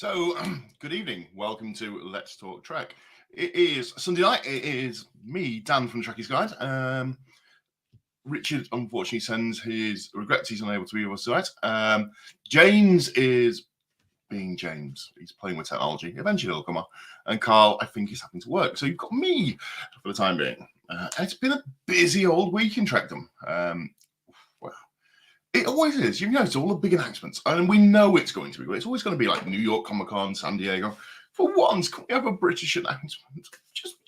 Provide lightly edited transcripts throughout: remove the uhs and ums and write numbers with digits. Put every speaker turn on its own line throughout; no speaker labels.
So, good evening. Welcome to Let's Talk Trek. It is Sunday night. It is me, Dan from Trekkies Guide. Richard, unfortunately, sends his regrets he's unable to be with us tonight. James is being James. He's playing with technology. Eventually, he'll come on. And Carl, I think, is having to work. So you've got me for the time being. It's been a busy old week in Trekdom. It always is. You've noticed all the big announcements, and we know it's going to be. It's always going to be like New York Comic Con, San Diego. For once, can we have a British announcement? Just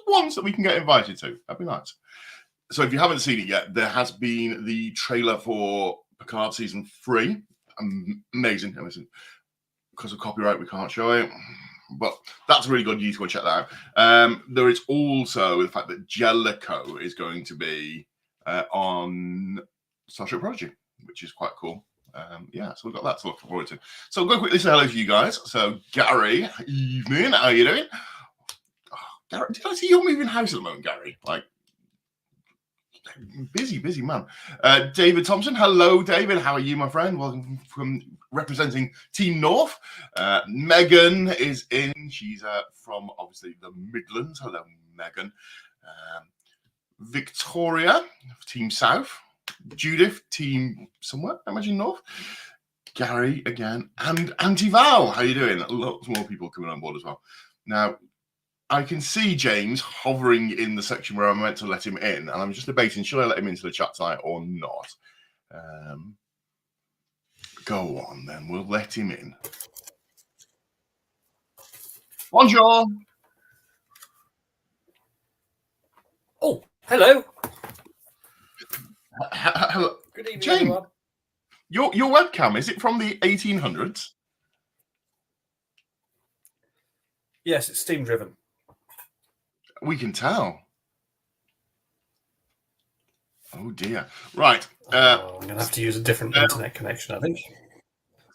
once that we can get invited to. That'd be nice. So if you haven't seen it yet, there has been the trailer for Picard season 3. Amazing. Because of copyright, we can't show it. But that's really good. You need to go check that out. There is also the fact that Jellicoe is going to be on Star Trek Prodigy, which is quite cool. So we've got that to look forward to. So I'll go quickly say hello to you guys. So Gary, evening, how are you doing? Oh, Gary, did I see you're moving house at the moment, Gary? Like, busy man. David Thompson, hello, David. How are you, my friend? Welcome from representing Team North. Megan is in. She's from, obviously, the Midlands. Hello, Megan. Victoria, Team South. Judith, team somewhere, I imagine North. Gary again, and Auntie Val. How are you doing? Lots more people coming on board as well. Now, I can see James hovering in the section where I'm meant to let him in, and I'm just debating, should I let him into the chat tonight or not? Go on, then. We'll let him in. Bonjour.
Oh, hello.
Hello.
Good evening,
James,
everyone.
Your webcam, is it from the 1800s?
Yes, it's steam driven.
We can tell. Oh dear. Right.
I'm going to have to use a different internet connection, I think.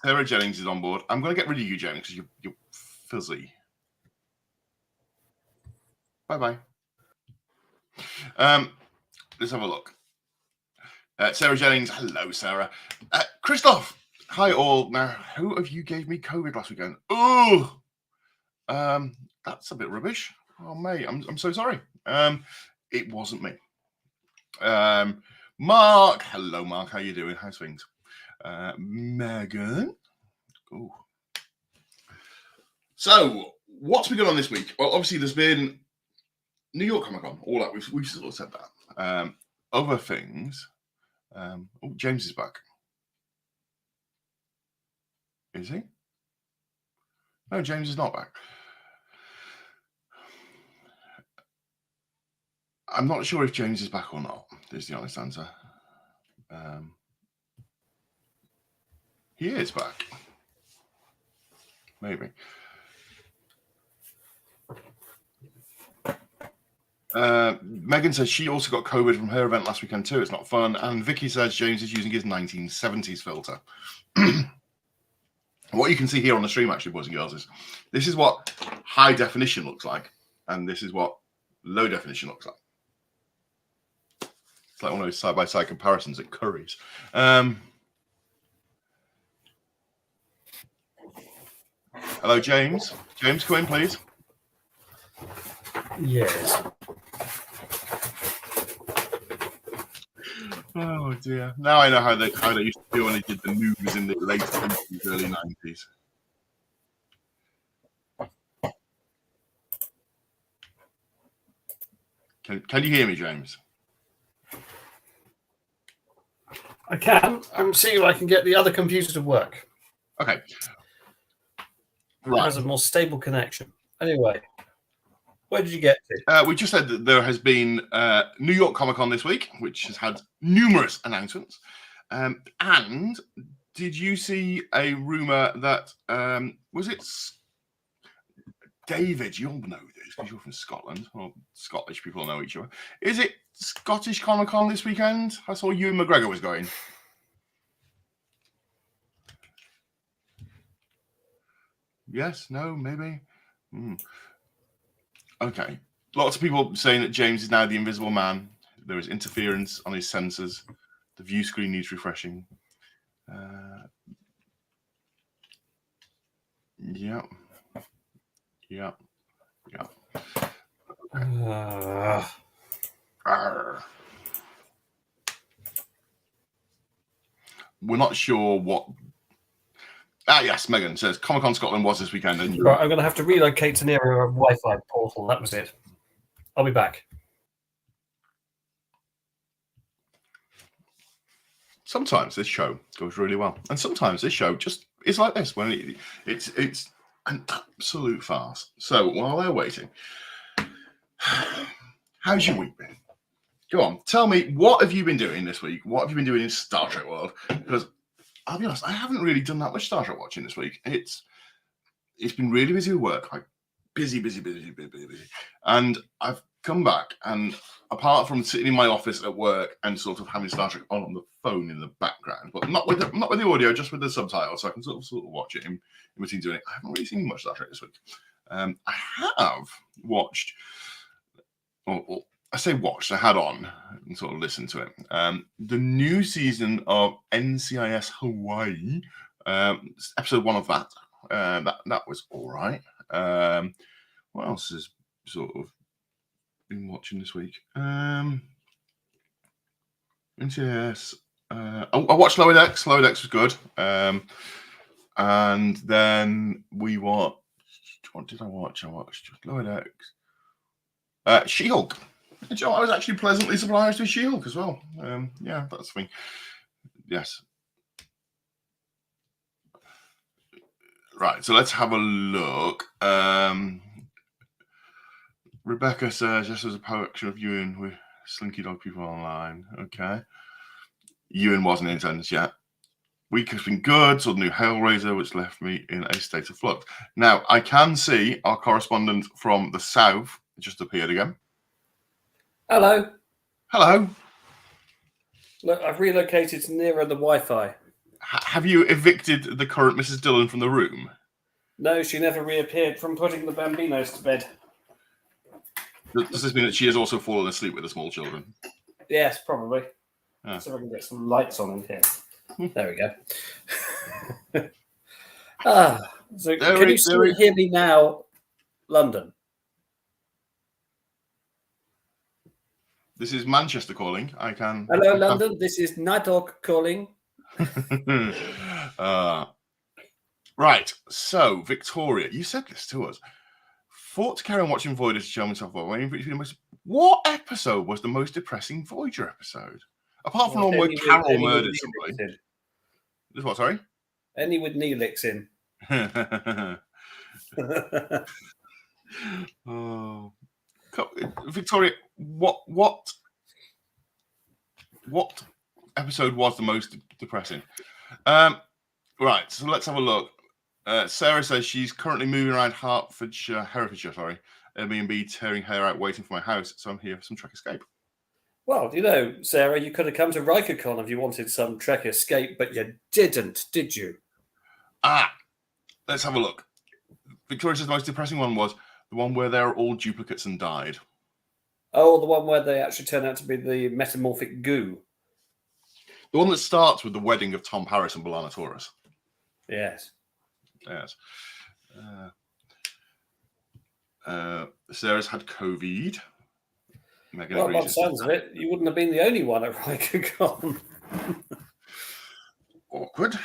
Sarah Jennings is on board. I'm going to get rid of you, Jennings, because you're fuzzy. Bye-bye. Let's have a look. Sarah Jennings. Hello, Sarah. Christoph. Hi, all. Now, who of you gave me COVID last weekend? Oh, that's a bit rubbish. Oh, mate, I'm so sorry. It wasn't me. Mark. Hello, Mark. How you doing? How's things? Megan. Ooh. So, what's been going on this week? Well, obviously, there's been New York Comic Con. All that we've sort of said that. Other things. James is back. Is he? No, James is not back. I'm not sure if James is back or not, is the honest answer. He is back. Maybe. Megan says she also got COVID from her event last weekend too. It's not fun. And Vicky says James is using his 1970s filter. What you can see here on the stream, actually, boys and girls, is this is what high definition looks like, and this is what low definition looks like. It's like one of those side-by-side comparisons at Curry's. Hello, James. James, come in, please.
Yes.
Oh dear! Now I know how they used to do when they did the news in the late 80s, early 90s. Can you hear me, James?
I can. I'm seeing if I can get the other computer to work.
Okay.
Right. It has a more stable connection. Anyway, where did you get to?
We just said that there has been New York Comic Con this week, which has had numerous announcements. And did you see a rumor that was it David? You'll know this because you're from Scotland. Well, Scottish people know each other. Is it Scottish Comic Con this weekend? I saw Ewan McGregor was going. Yes, no, maybe. Okay. Lots of people saying that James is now the Invisible Man. There is interference on his sensors. The view screen needs refreshing. Yeah. We're not sure what. Yes, Megan says Comic-Con Scotland was this weekend. And
right, I'm going to have to relocate to near a Wi-Fi portal. That was it. I'll be back.
Sometimes this show goes really well, and sometimes this show just is like this when it's an absolute farce. So while they're waiting, how's your week been? Go on, tell me, what have you been doing this week? What have you been doing in Star Trek world? Because I'll be honest, I haven't really done that much Star Trek watching this week. It's been really busy with work, like busy. And I've come back, and apart from sitting in my office at work and sort of having Star Trek on the phone in the background, but not with the audio, just with the subtitles, so I can sort of watch it in between doing it. I haven't really seen much Star Trek this week. I have watched, or I say watched, I had on and sort of listened to it. The new season of NCIS Hawaii, episode 1 of that. That was all right. What else has sort of been watching this week? NCIS. I watched Lower Decks. Lower Decks was good. And then we watched. What did I watch? I watched Lower Decks. She-Hulk. I was actually pleasantly surprised with She-Hulk as well. Yeah, that's the thing. Yes. Right, so let's have a look. Rebecca says, yes, there's a collection of Ewan with Slinky Dog people online. Okay. Ewan wasn't in attendance yet. Week has been good, saw the new Hellraiser, which left me in a state of flux. Now, I can see our correspondent from the south just appeared again.
Hello.
Hello.
Look, I've relocated to nearer the Wi-Fi.
Have you evicted the current Mrs. Dillon from the room?
No, she never reappeared from putting the Bambinos to bed.
Does this mean that she has also fallen asleep with the small children?
Yes, probably.
Ah.
So I can get some lights on in here. There we go. So can you still hear me now, London?
This is Manchester calling. I can.
Hello, London. This is Nighthawk calling.
Right. So, Victoria, you said this to us. Thought to carry on watching Voyager to show myself waiting for it to be the most. What episode was the most depressing Voyager episode? Apart from the one where Carol murdered somebody. This what? Sorry.
Any with Neelix in.
Oh, Victoria, what episode was the most depressing? Right, so let's have a look. Sarah says she's currently moving around Hertfordshire, Airbnb, tearing hair out, waiting for my house. So I'm here for some Trek Escape.
Well, you know, Sarah, you could have come to RikerCon if you wanted some Trek Escape, but you didn't, did you?
Let's have a look. Victoria says the most depressing one was the one where they're all duplicates and died.
Oh, the one where they actually turn out to be the metamorphic goo.
The one that starts with the wedding of Tom Paris and B'Elanna Torres.
Yes.
Sarah's had COVID. Megan
Well, by the sounds of it, you wouldn't have been the only one at RikerCon.
Awkward.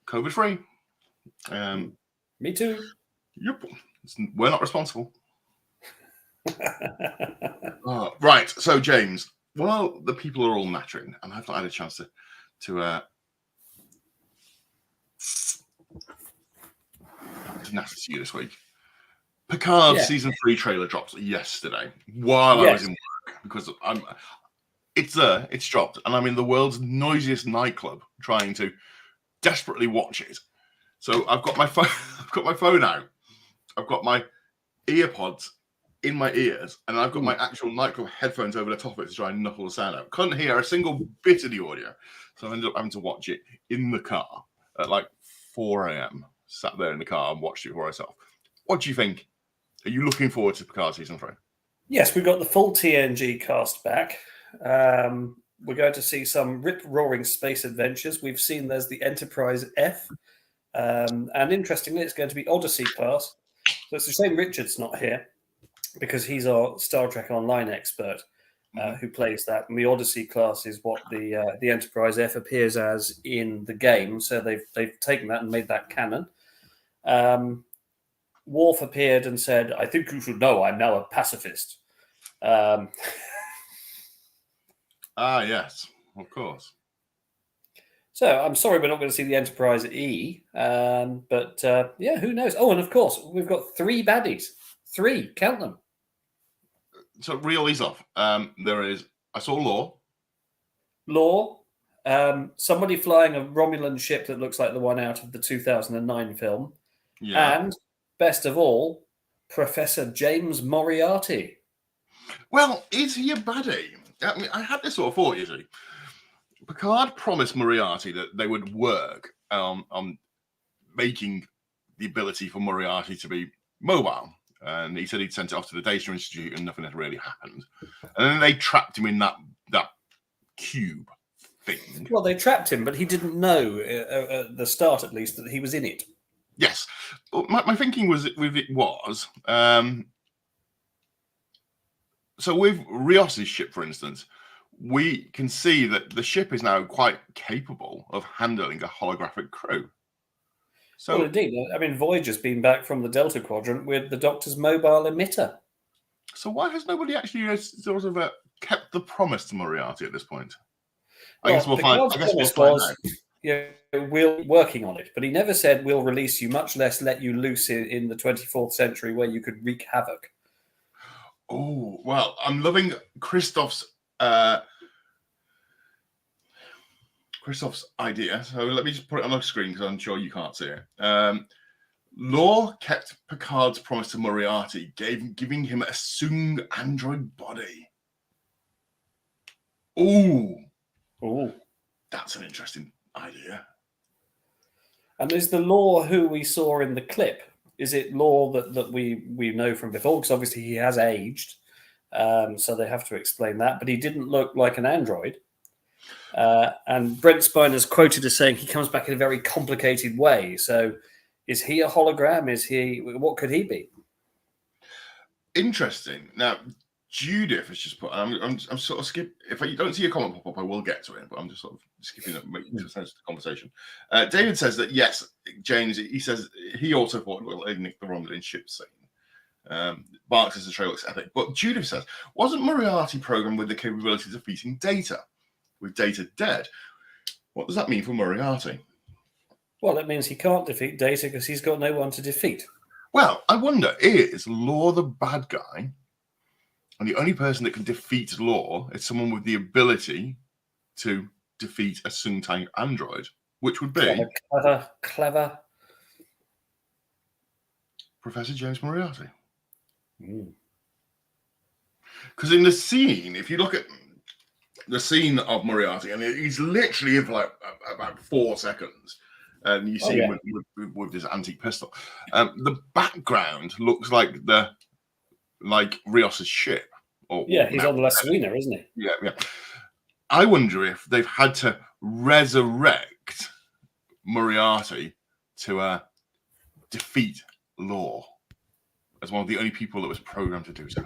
COVID-free.
Me too.
Yep. We're not responsible. Right. So, James, while the people are all nattering, and I've not had a chance to natter to you this week. Picard season 3 trailer dropped yesterday while I was in work because it's dropped, and I'm in the world's noisiest nightclub trying to desperately watch it. So I've got my phone. I've got my phone out. I've got my earpods in my ears, and I've got my actual nightclub headphones over the top of it to try and knuckle the sound out. Couldn't hear a single bit of the audio, so I ended up having to watch it in the car at like 4 a.m. Sat there in the car and watched it for myself. What do you think? Are you looking forward to Picard season 3?
Yes, we've got the full TNG cast back. We're going to see some rip-roaring space adventures. We've seen there's the Enterprise F, And interestingly, it's going to be Odyssey class. So it's a shame Richard's not here because he's our Star Trek Online expert who plays that. And the Odyssey class is what the Enterprise F appears as in the game. So they've taken that and made that canon. Worf appeared and said, "I think you should know I'm now a pacifist."
Yes, of course.
So I'm sorry we're not going to see the Enterprise E, but who knows? Oh, and of course we've got 3 baddies. 3, count them.
So reel these off. There is. I saw
Lore, somebody flying a Romulan ship that looks like the one out of the 2009 film, and best of all, Professor James Moriarty.
Well, is he a baddie? I mean, I had this sort of thought, you see. Picard promised Moriarty that they would work on making the ability for Moriarty to be mobile. And he said he'd sent it off to the Data Institute and nothing had really happened. And then they trapped him in that cube thing.
Well, they trapped him, but he didn't know, at the start at least, that he was in it.
Yes. Well, my thinking was, so with Rios's ship, for instance, we can see that the ship is now quite capable of handling a holographic crew. So,
well, indeed. I mean, Voyager's been back from the Delta Quadrant with the Doctor's mobile emitter.
So why has nobody actually sort of kept the promise to Moriarty at this point?
Well,
I guess we'll find out.
Yeah, we're working on it, but he never said we'll release you, much less let you loose in the 24th century where you could wreak havoc.
Oh, well, I'm loving Christoph's idea. So let me just put it on the screen because I'm sure you can't see it. Lore kept Picard's promise to Moriarty, giving him a Soong android body. Oh, that's an interesting idea.
And is the Lore who we saw in the clip? Is it Lore that we know from before? Because obviously he has aged, so they have to explain that. But he didn't look like an android. And Brent Spiner's quoted as saying he comes back in a very complicated way. So is he a hologram? What could he be?
Interesting. Now, Judith has just put, I'm sort of skipping, if you don't see a comment pop up, I will get to it, but I'm just sort of skipping it, making sense of the conversation. David says that, yes, James, he says he also thought, well, they nicked the Romulan ship scene. Barks says the trail looks epic. But Judith says, wasn't Moriarty programmed with the capability of defeating Data? With Data dead, what does that mean for Moriarty?
Well, it means he can't defeat Data because he's got no one to defeat.
Well, I wonder, is Lore the bad guy? And the only person that can defeat Lore is someone with the ability to defeat a Soong android, which would be
clever
Professor James Moriarty. Because in the scene, if you look at the scene of Moriarty, and he's literally in for like about 4 seconds, and you see him with his antique pistol. The background looks like Rios's ship.
He's on the La Serena, isn't he?
Yeah. I wonder if they've had to resurrect Moriarty to defeat Lore as one of the only people that was programmed to do so.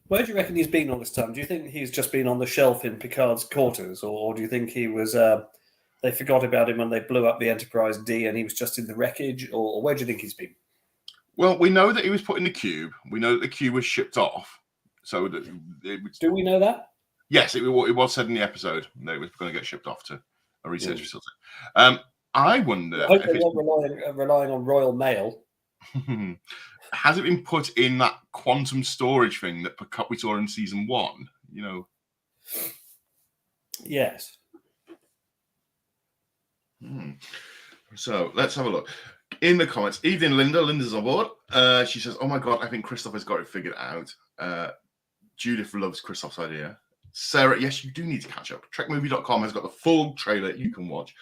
Where do you reckon he's been all this time? Do you think he's just been on the shelf in Picard's quarters, or do you think he was? They forgot about him when they blew up the Enterprise D, and he was just in the wreckage, or where do you think he's been?
Well, we know that he was put in the cube. We know that the cube was shipped off. So
do we know that?
Yes, it was said in the episode that it was going to get shipped off to a research facility. I wonder.
I hope they're not relying on Royal Mail.
Has it been put in that quantum storage thing that we saw in season 1? You know.
Yes.
So let's have a look. In the comments, Evening Linda. Linda's on board. She says, "Oh my god, I think Christoph has got it figured out." Judith loves Christoph's idea. Sarah, yes, you do need to catch up. Trekmovie.com has got the full trailer you can watch.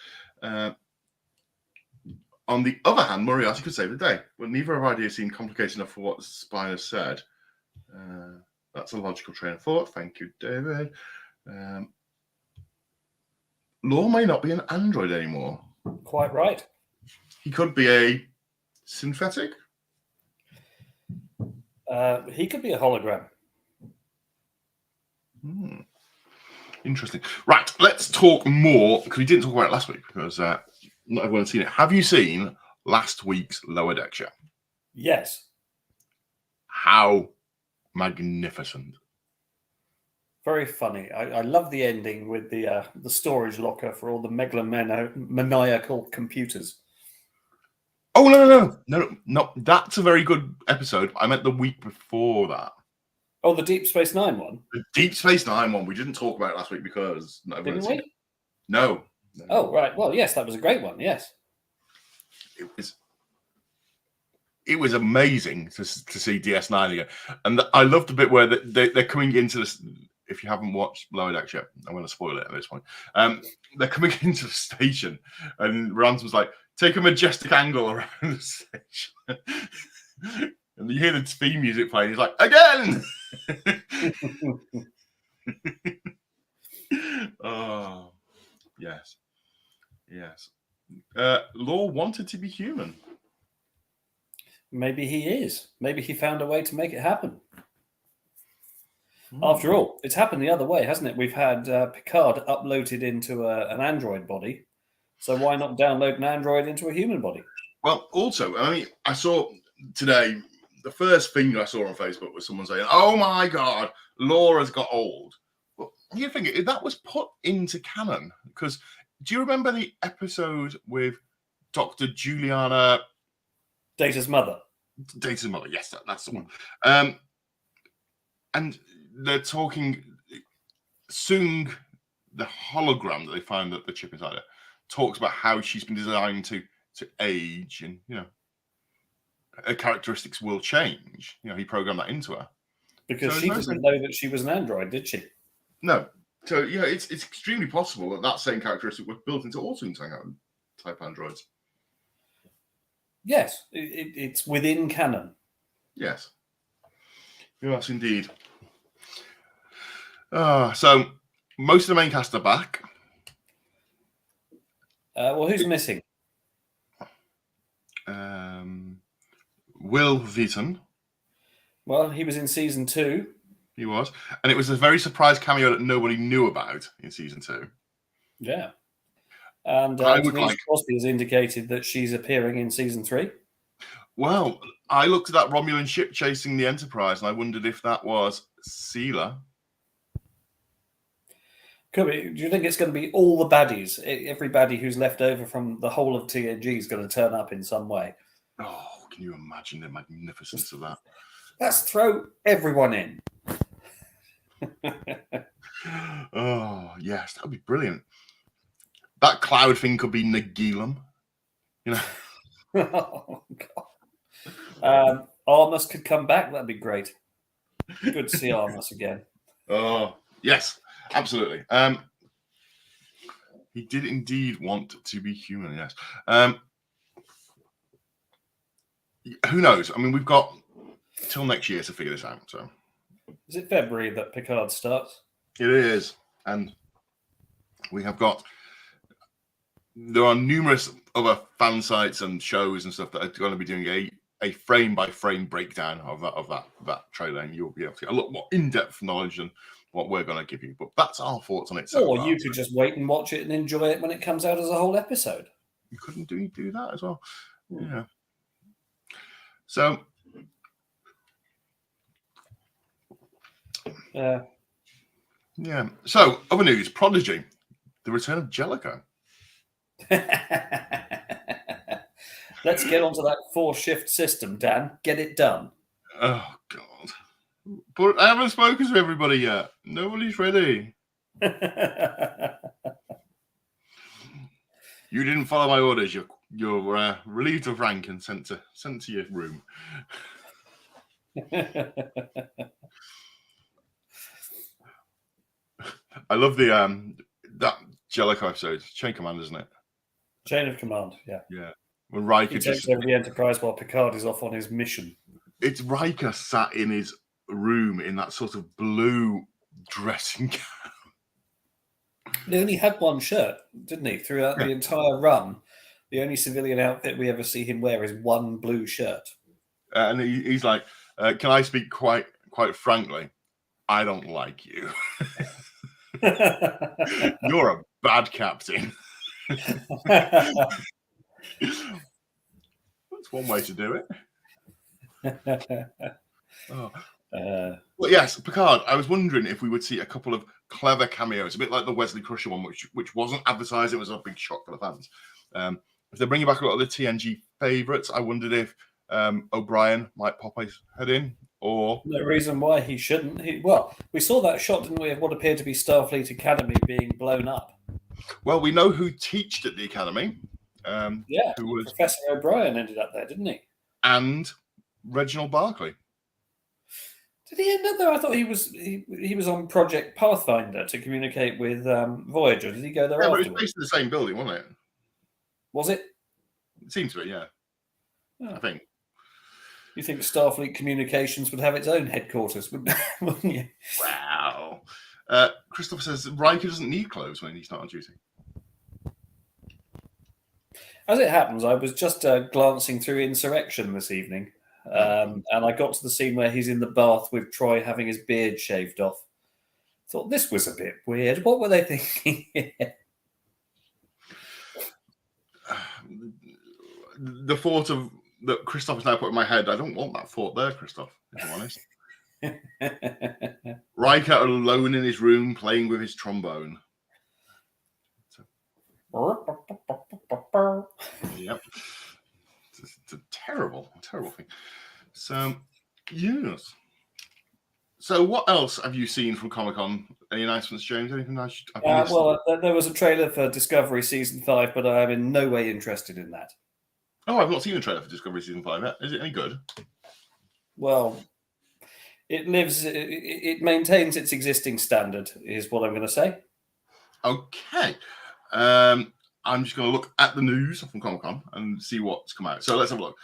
On the other hand, Moriarty could save the day. Well, neither of our ideas seem complicated enough for what Spiner said. That's a logical train of thought. Thank you, David. Lore may not be an android anymore.
Quite right.
He could be a synthetic.
He could be a hologram.
Interesting. Right, let's talk more, because we didn't talk about it last week, because not everyone's seen it. Have you seen last week's Lower Deck show?
Yes.
How magnificent.
Very funny. I love the ending with the storage locker for all the megalomaniacal computers.
Oh, no. That's a very good episode. I meant the week before that.
Oh, the Deep Space Nine one?
The Deep Space Nine one. We didn't talk about it last week because not everyone had seen it. No.
Oh, right. Well, yes, that was a great one. Yes.
It was amazing to see DS9 again. And I loved the bit where they're coming into this. If you haven't watched Lower Deck yet, I'm going to spoil it at this point. They're coming into the station, and Ransom's like, take a majestic angle around the station. And you hear the theme music playing. He's like, again! Oh, yes. Law wanted to be human.
Maybe he is. Maybe he found a way to make it happen. After all, it's happened the other way, hasn't it? We've had Picard uploaded into an android body. So why not download an android into a human body?
Well, also, I mean, I saw today, the first thing I saw on Facebook was someone saying, oh my God, Laura's got old. Well, you think that was put into canon? Because do you remember the episode with Dr. Juliana?
Data's mother.
Yes, that's the one. And they're talking, Sung, the hologram that they found that the chip inside her, talks about how she's been designed to age, and her characteristics will change. He programmed that into her.
Because she didn't know that she was an android, did she?
No. So it's extremely possible that same characteristic was built into all Sung type androids.
Yes, it's within canon.
Yes. Yes, indeed. So most of the main cast are back.
Well, who's missing?
Will Wheaton.
Well, he was in season 2.
He was. And it was a very surprise cameo that nobody knew about in season 2.
Yeah. And Denise Crosby has indicated that she's appearing in season 3.
Well, I looked at that Romulan ship chasing the Enterprise, and I wondered if that was Seela.
Could be. Do you think it's going to be all the baddies? Every baddie who's left over from the whole of TNG is going to turn up in some way.
Oh, can you imagine the magnificence of that?
Let's throw everyone in.
Oh, yes, that would be brilliant. That cloud thing could be Nagilum.
Oh, God. Armus could come back. That'd be great. Good to see Armus again.
Oh, yes, absolutely. He did indeed want to be human, yes. Who knows? I mean, we've got till next year to figure this out. So,
is it February that Picard starts?
It is, and we have got. There are numerous other fan sites and shows and stuff that are going to be doing a frame by frame breakdown of that trailer, and you'll be able to get a lot more in-depth knowledge than what we're going to give you. But that's our thoughts on it.
Or you could just wait and watch it and enjoy it when it comes out as a whole episode.
You couldn't do that as well. Yeah. So. Yeah. So, other news: Prodigy, the return of Jellicoe.
Let's get onto that 4-shift system, Dan. Get it done.
Oh, God. But I haven't spoken to everybody yet. Nobody's ready. You didn't follow my orders. You're relieved of rank and sent to your room. I love the that Jellicoe episode. Chain Command, isn't it?
Chain of Command, yeah.
Yeah. When Riker
takes over the Enterprise while Picard is off on his mission.
It's Riker sat in his room in that sort of blue dressing gown.
He only had one shirt, didn't he, throughout the entire run? The only civilian outfit we ever see him wear is one blue shirt.
And he's like, "Can I speak quite frankly? I don't like you. You're a bad captain." That's one way to do it. Oh. Well, yes, Picard. I was wondering if we would see a couple of clever cameos, a bit like the Wesley Crusher one, which wasn't advertised. It was a big shock for the fans. If they're bringing back a lot of the TNG favourites, I wondered if O'Brien might pop his head in, or
No reason why he shouldn't. Well, we saw that shot, didn't we, of what appeared to be Starfleet Academy being blown up.
well, we know who taught at the academy.
Yeah,
who was
Professor O'Brien ended up there, didn't he?
and Reginald Barclay.
Did he end up there? I thought he was on Project Pathfinder to communicate with Voyager. Did he go there
Yeah, but it was
afterwards?
based in the same building, wasn't it?
Was it?
It seems to be, yeah.
Oh.
I think.
You think Starfleet Communications would have its own headquarters, wouldn't you?
Wow. Christopher says Riker doesn't need clothes when he's not on duty.
As it happens, I was just glancing through Insurrection this evening, and I got to the scene where he's in the bath with Troy having his beard shaved off. Thought this was a bit weird. What were they thinking?
The thought of that Christoph has now put in my head, I don't want that thought there, Christoph, if I'm honest. Riker alone in his room playing with his trombone. Yep. It's a terrible thing. So, yes. So, what else have you seen from Comic-Con? Any announcements, James? Anything I should?
Well, there was a trailer for Discovery Season 5, but I am in no way interested in that.
Oh, I've not seen the trailer for Discovery Season 5 yet. Is it any good?
Well, it maintains its existing standard, is what I'm going to say.
Okay. I'm just going to look at the news from Comic-Con and see what's come out. So let's have a look.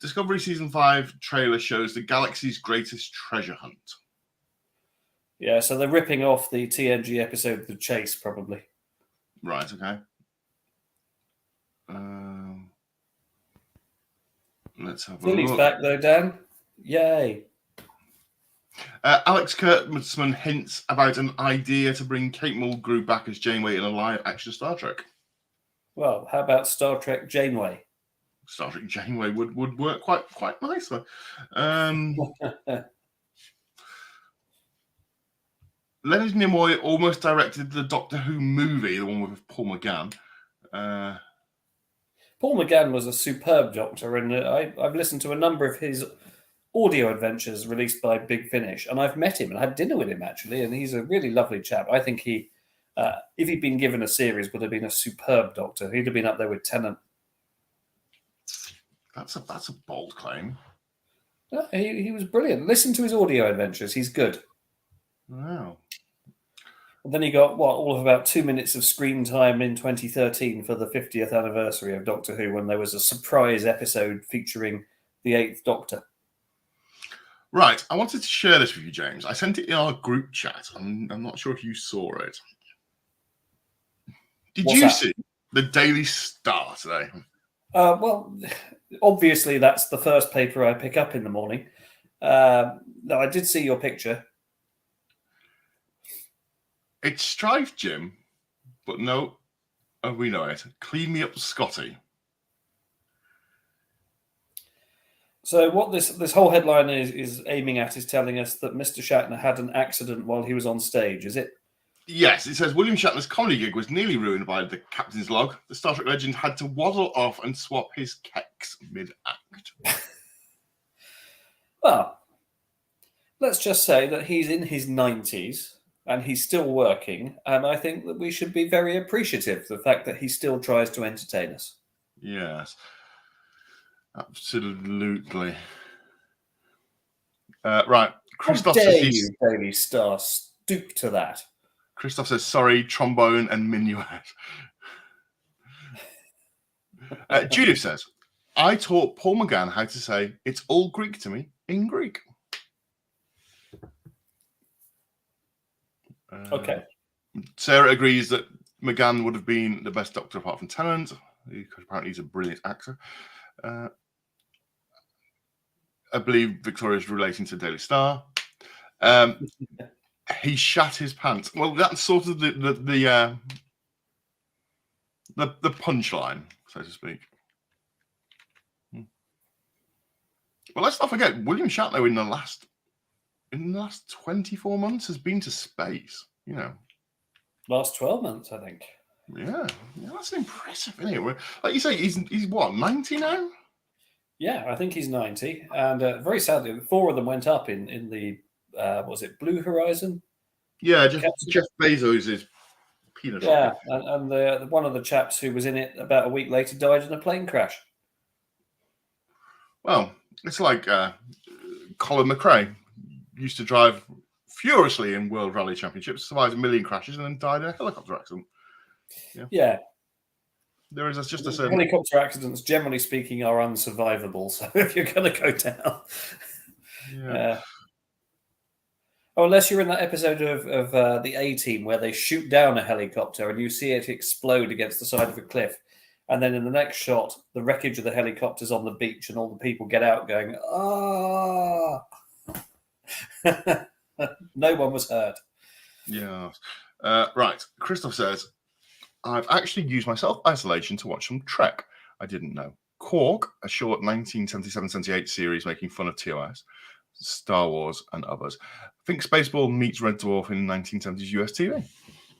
Discovery Season 5 trailer shows the galaxy's greatest treasure hunt.
Yeah, so they're ripping off the TNG episode The Chase, probably.
Right, okay. Let's have a
Lily's
look.
back, though, Dan. Yay.
Alex Kurtzman hints about an idea to bring Kate Mulgrew back as Janeway in a live-action Star Trek.
Well, how about Star Trek Janeway?
Star Trek Janeway would work quite nicely. Leonard Nimoy almost directed the Doctor Who movie, the one with Paul McGann.
Paul McGann was a superb Doctor, and I've listened to a number of his audio adventures released by Big Finish, and I've met him and had dinner with him, actually, and he's a really lovely chap. I think he, if he'd been given a series, would have been a superb Doctor. He'd have been up there with Tennant.
That's a bold claim.
No, he was brilliant. Listen to his audio adventures. He's good.
Wow.
And then he got, all of about 2 minutes of screen time in 2013 for the 50th anniversary of Doctor Who, when there was a surprise episode featuring the 8th Doctor.
Right. I wanted to share this with you, James. I sent it in our group chat. I'm not sure if you saw it. Did you see the Daily Star today?
Well, obviously that's the first paper I pick up in the morning. No, I did see your picture.
It's Strife Jim, but no, we know it. Clean me up, Scotty.
So what this whole headline is aiming at is telling us that Mr. Shatner had an accident while he was on stage, is it?
Yes, it says William Shatner's comedy gig was nearly ruined by the captain's log. The Star Trek legend had to waddle off and swap his kecks mid-act.
Well, let's just say that he's in his 90s and he's still working, and I think that we should be very appreciative of the fact that he still tries to entertain us.
Yes, absolutely. Right, Christoph
How dare
says
you, Daily Star, stoop to that?
Christoph says, sorry, trombone and minuet. Judith says, I taught Paul McGann how to say, it's all Greek to me in Greek.
Okay.
Sarah agrees that McGann would have been the best Doctor apart from Tennant. because apparently he's a brilliant actor. I believe Victoria's relating to Daily Star. He shat his pants. Well, that's sort of the punchline, so to speak. Well, let's not forget William Shatner in the last 24 months has been to space. You know,
last 12 months, I think.
Yeah, that's impressive, isn't it? Like you say, he's what, 90 now?
Yeah, I think he's 90, and very sadly, 4 of them went up in the was it Blue Horizon?
Yeah, Jeff Bezos' peanut.
Yeah, and the one of the chaps who was in it about a week later died in a plane crash.
Well, it's like Colin McRae used to drive furiously in World Rally Championships, survived a million crashes, and then died in a helicopter accident.
Yeah.
There is just a certain...
Helicopter accidents, generally speaking, are unsurvivable. So if you're going to go down...
Yeah.
Unless you're in that episode of the A-Team where they shoot down a helicopter and you see it explode against the side of a cliff. And then in the next shot, the wreckage of the helicopter's on the beach and all the people get out going, ah! No one was hurt.
Yeah. Right. Christoph says, I've actually used my self-isolation to watch some Trek. I didn't know. Quark, a short 1977-78 series making fun of TOS, Star Wars, and others. I think Spaceball meets Red Dwarf in 1970s US TV.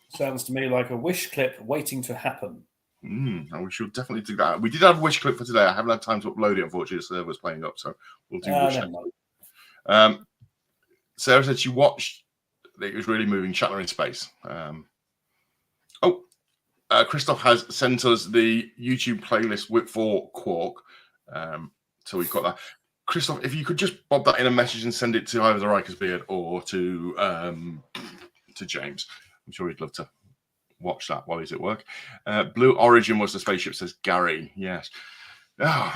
Sounds to me like a wish clip waiting to happen.
And we should definitely do that. We did have a wish clip for today. I haven't had time to upload it, unfortunately. The server's playing up, so we'll do wish clip. Sarah said she watched, it was really moving, Shatner in Space. Christoph has sent us the YouTube playlist for Quark. So we've got that. Christoph, if you could just bob that in a message and send it to either the Rikers Beard or to James. I'm sure he'd love to watch that while he's at work. Blue Origin was the spaceship, says Gary. Yes. Now,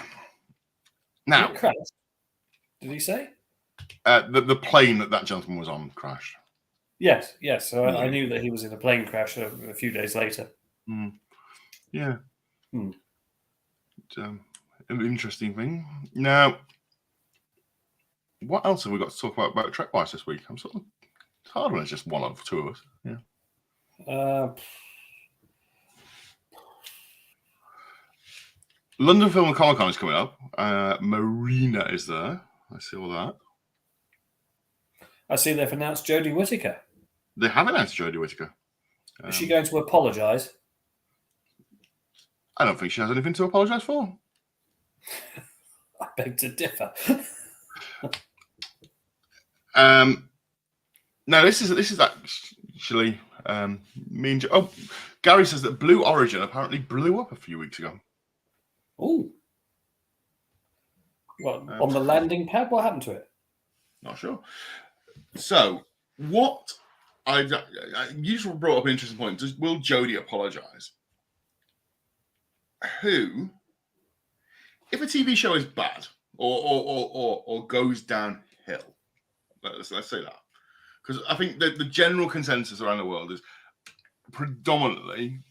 did he say?
The plane that gentleman was on crashed.
Yes. So I knew that he was in a plane crash a few days later.
Yeah. An interesting thing. Now, what else have we got to talk about Trek-wise this week? It's hard when it's just one of two of us. Yeah. London Film and Comic Con is coming up. Marina is there. I see all that.
I see they've announced Jodie Whittaker.
They have announced Jodie Whittaker.
Is she going to apologise?
I don't think she has anything to apologise for.
I beg to differ.
No, this is actually mean. Gary says that Blue Origin apparently blew up a few weeks ago.
Oh, what, on the landing pad? What happened to it?
Not sure. So, what you brought up an interesting point. Will Jodie apologise? If a TV show is bad or goes downhill, let's say that, because I think that the general consensus around the world is predominantly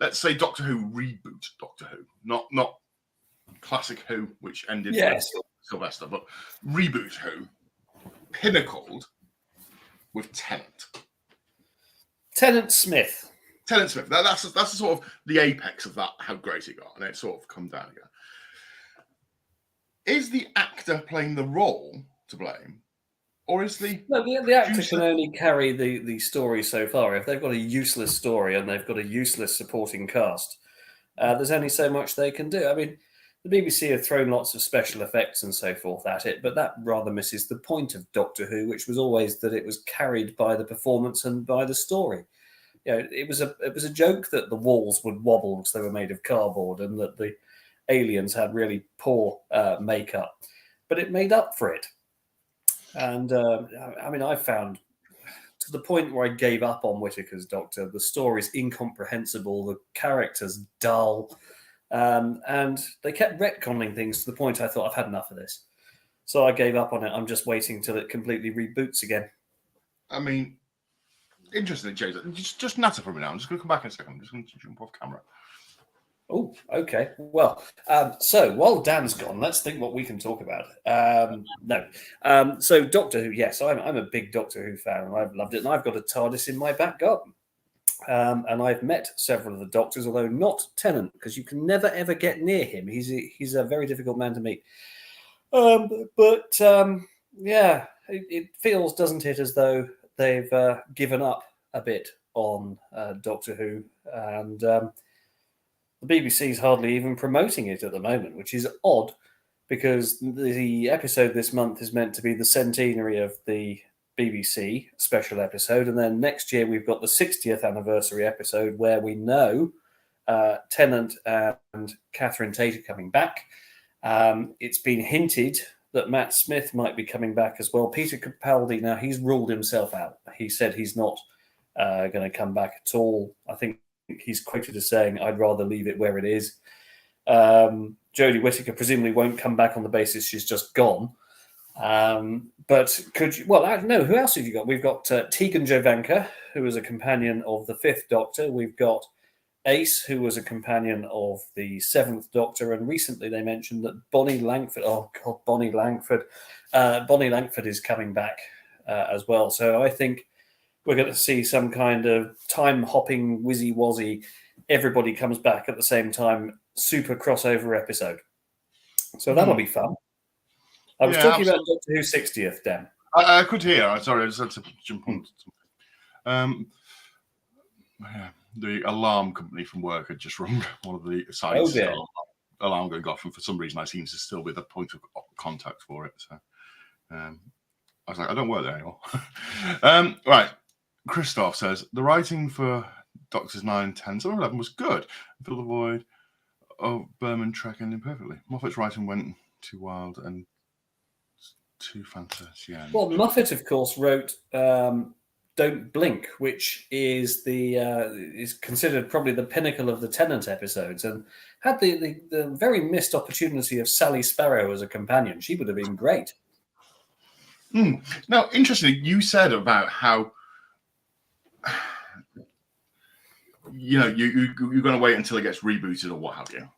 let's say Doctor Who reboot Doctor Who, not classic Who, which ended with Sylvester, but reboot Who, pinnacled with Tennant Smith. That's the sort of the apex of that, how great it got, and it sort of come down again. Is the actor playing the role to blame, or is the
actor can only carry the story so far. If they've got a useless story and they've got a useless supporting cast, there's only so much they can do. I mean, the BBC have thrown lots of special effects and so forth at it, but that rather misses the point of Doctor Who, which was always that it was carried by the performance and by the story. You know, it was a joke that the walls would wobble because they were made of cardboard and that the aliens had really poor makeup, but it made up for it. And I mean, I found to the point where I gave up on Whittaker's Doctor. The story's incomprehensible, the characters dull, and they kept retconning things to the point I thought, I've had enough of this. So I gave up on it. I'm just waiting till it completely reboots again.
I mean, interesting, James. Just natter for me now. I'm just going to come back in a second. I'm just going to jump off camera.
Oh, okay. Well, so while Dan's gone, let's think what we can talk about. No. So Doctor Who, yes, I'm a big Doctor Who fan, and I've loved it. And I've got a TARDIS in my back garden. And I've met several of the Doctors, although not Tennant, because you can never ever get near him. He's a very difficult man to meet. But yeah, it feels, doesn't it, as though they've given up a bit on Doctor Who, and the BBC's hardly even promoting it at the moment, which is odd, because the episode this month is meant to be the centenary of the BBC special episode, and then next year we've got the 60th anniversary episode where we know Tennant and Catherine Tate are coming back. It's been hinted that Matt Smith might be coming back as well. Peter Capaldi, now he's ruled himself out. He said he's not going to come back at all. I think he's quoted as saying, "I'd rather leave it where it is." Jodie Whittaker presumably won't come back on the basis she's just gone. But could you? Well, no. Who else have you got? We've got Tegan Jovanka, who was a companion of the Fifth Doctor. We've got Ace, who was a companion of the Seventh Doctor, and recently they mentioned that Bonnie Langford. Oh God, Bonnie Langford. Bonnie Langford is coming back as well. So I think we're going to see some kind of time-hopping, whizzy-wazzy, everybody comes back at the same time, super crossover episode. So that'll be fun. I was talking about Doctor Who 60th, Dan.
I could hear. Sorry, I just had to jump on something. The alarm company from work had just rung one of the sites. Alarm going off, and for some reason I seem to still be the point of contact for it. So I was like, I don't work there anymore. Right. Christoph says, the writing for Doctors 9, 10, 7, 11 was good. Fill the void of Berman Trek ending perfectly. Moffat's writing went too wild and too fantasy.
Well, Moffat, of course, wrote Don't Blink, which is is considered probably the pinnacle of the Tennant episodes, and had the very missed opportunity of Sally Sparrow as a companion. She would have been great.
Now, interestingly, you said about how you're going to wait until it gets rebooted or what have you.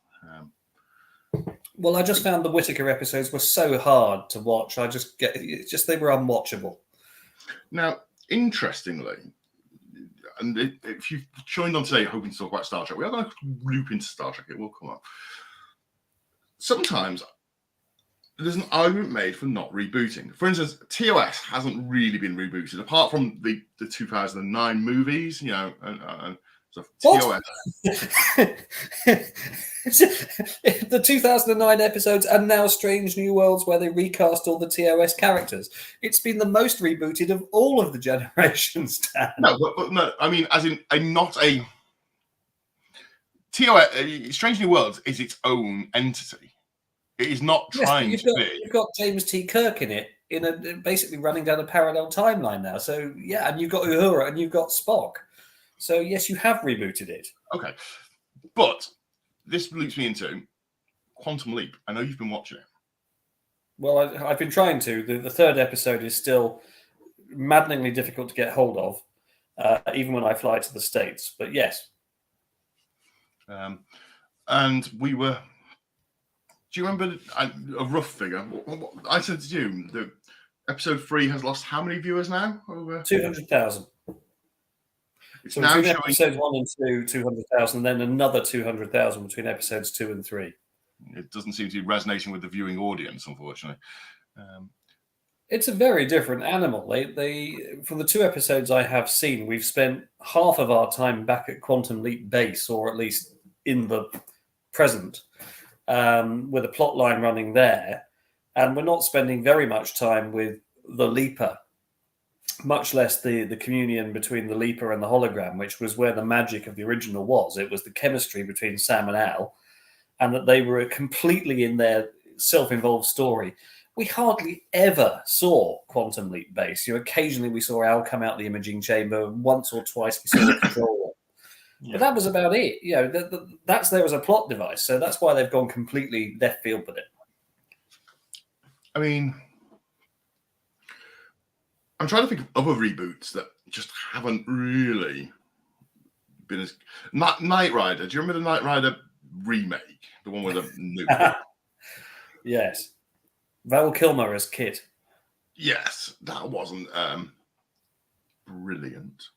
Well, I just found the Whittaker episodes were so hard to watch. They were unwatchable.
Now, interestingly, and if you've joined on today hoping to talk about Star Trek, we are going to loop into Star Trek. It will come up. Sometimes there's an argument made for not rebooting. For instance, TOS hasn't really been rebooted, apart from the 2009 movies, and so TOS.
The 2009 episodes and now Strange New Worlds, where they recast all the TOS characters. It's been the most rebooted of all of the generations, Dan.
No, but no, I mean, as in not a TOS. Strange New Worlds is its own entity. It is not trying to be.
You've got James T. Kirk in it, basically running down a parallel timeline now. So yeah, and you've got Uhura and you've got Spock. So yes, you have rebooted it.
Okay, but this loops me into Quantum Leap. I know you've been watching it.
Well, I've been trying to. The third episode is still maddeningly difficult to get hold of, even when I fly to the States. But yes.
And we were... Do you remember a rough figure? I said to you, the episode 3 has lost how many viewers now? Over
200,000.
It's
so
now
between
showing
episodes 1 and 2, 200,000, and then another 200,000 between episodes 2 and 3.
It doesn't seem to be resonating with the viewing audience, unfortunately.
It's a very different animal. From the 2 episodes I have seen, we've spent half of our time back at Quantum Leap Base, or at least in the present, with a plot line running there, and we're not spending very much time with the Leaper, much less the communion between the Leaper and the hologram, which was where the magic of the original was. It was the chemistry between Sam and Al, and that they were completely in their self-involved story. We hardly ever saw Quantum Leap Base. Occasionally we saw Al come out the imaging chamber. Once or twice we saw the control room. Yeah. But that was about it. That's there as a plot device. So that's why they've gone completely left field with it.
I mean, I'm trying to think of other reboots that just haven't really been as... Knight Rider. Do you remember the Knight Rider remake, the one with a nuke.
Yes. Val Kilmer as Kit.
Yes, that wasn't brilliant.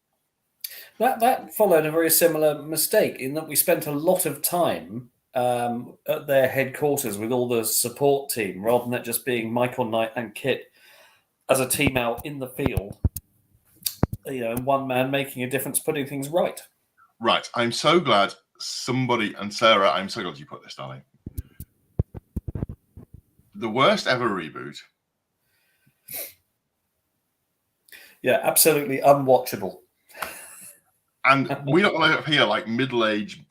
That followed a very similar mistake in that we spent a lot of time at their headquarters with all the support team, rather than it just being Michael Knight and Kit as a team out in the field. And one man making a difference, putting things right.
Right. I'm so glad somebody, and Sarah, I'm so glad you put this, darling. The worst ever reboot.
Yeah, absolutely unwatchable.
And we're not going to appear like middle-aged,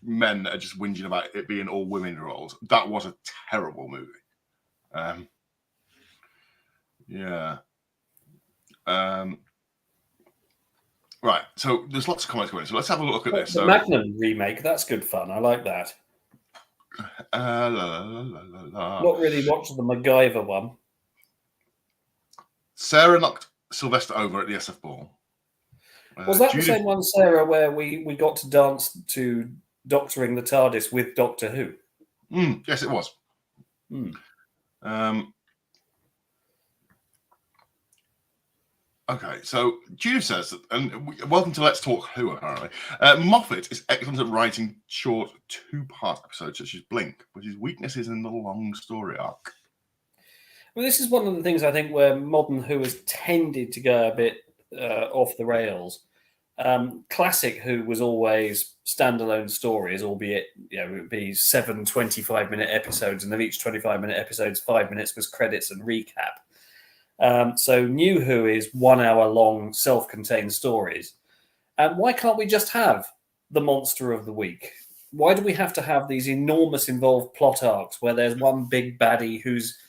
men that are just whinging about it being all women roles. That was a terrible movie. Yeah. Right. So there's lots of comments going. So let's have a look at this.
The Magnum remake, that's good fun. I like that. Not really watched the MacGyver one.
Sarah knocked Sylvester over at the SF Ball.
Was that the same one, Sarah, where we got to dance to Doctoring the TARDIS with Doctor Who?
Yes, it was. Okay, so Judith says, and welcome to Let's Talk Who, apparently. Moffat is excellent at writing short two-part episodes such as Blink, but his weakness is in the long story arc.
Well, this is one of the things I think where modern Who has tended to go a bit off the rails. Classic Who was always standalone stories, albeit it would be 7 25-minute episodes, and of each 25-minute episodes, 5 minutes was credits and recap. So New Who is 1 hour long self-contained stories. And why can't we just have the monster of the week? Why do we have to have these enormous involved plot arcs where there's one big baddie who's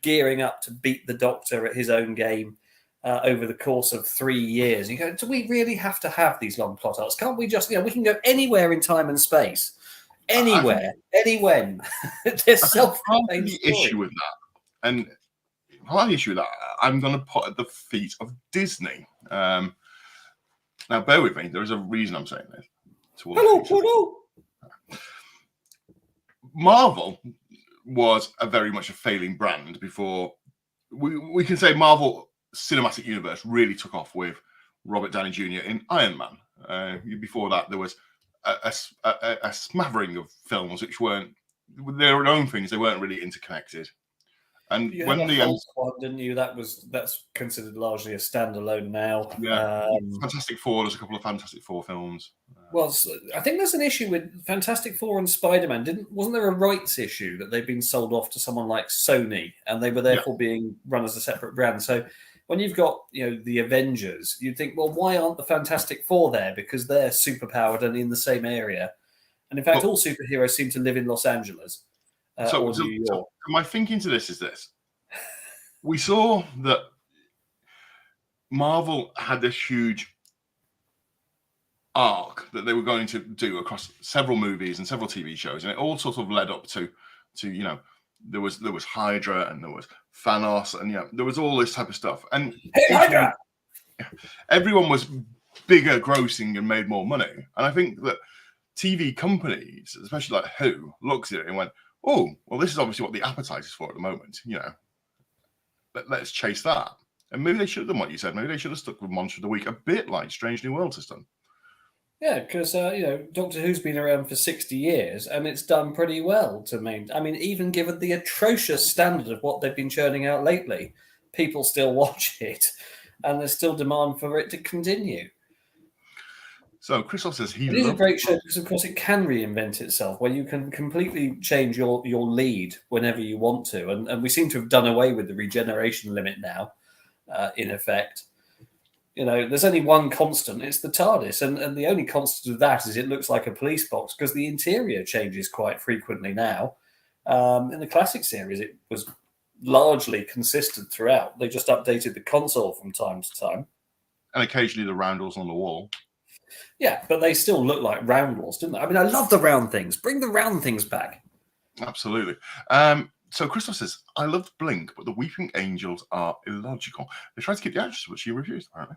gearing up to beat the Doctor at his own game over the course of 3 years? You go, do we really have to have these long plot arcs? Can't we just, we can go anywhere in time and space, anywhere, anywhere. There's self-contained
the issue with that, and part of the issue with that, I'm going to put at the feet of Disney. Now, bear with me. There is a reason I'm saying this.
Hello.
Marvel was very much a failing brand before. We can say Marvel Cinematic Universe really took off with Robert Downey Jr. in Iron Man. Before that, there was a smattering of films which weren't their own things. They weren't really interconnected. And
you
when
had
the
Hulk one, didn't you? That's considered largely a standalone now.
Yeah, Fantastic Four. There's a couple of Fantastic Four films.
Well, I think there's an issue with Fantastic Four and Spider-Man. Wasn't there a rights issue that they've been sold off to someone like Sony, and they were therefore being run as a separate brand? So when you've got the Avengers, you'd think, well, why aren't the Fantastic Four there? Because they're superpowered and in the same area. And in fact, all superheroes seem to live in Los Angeles. Or New York.
So my thinking to this is this. We saw that Marvel had this huge arc that they were going to do across several movies and several TV shows, and it all sort of led up to there was Hydra and there was Thanos, and there was all this type of stuff. And
Hydra!
Everyone was bigger grossing and made more money. And I think that TV companies, especially like Who, looks at it and went, oh, well, this is obviously what the appetite is for at the moment. Let's chase that. And maybe they should have done what you said. Maybe they should have stuck with Monster of the Week, a bit like Strange New Worlds has done.
Yeah, because Doctor Who's been around for 60 years, and it's done pretty well to me. I mean, even given the atrocious standard of what they've been churning out lately, people still watch it, and there's still demand for it to continue.
So Christoph says
it is a great show because, of course, it can reinvent itself, where you can completely change your lead whenever you want to. And we seem to have done away with the regeneration limit now, in effect. There's only one constant. It's the TARDIS. And the only constant of that is it looks like a police box because the interior changes quite frequently now. In the classic series, it was largely consistent throughout. They just updated the console from time to time.
And occasionally the roundels on the wall.
Yeah, but they still look like roundels, didn't they? I mean, I love the round things. Bring the round things back.
Absolutely. So Christoph says, I loved Blink, but the Weeping Angels are illogical. They tried to keep the actress, but she refused, apparently.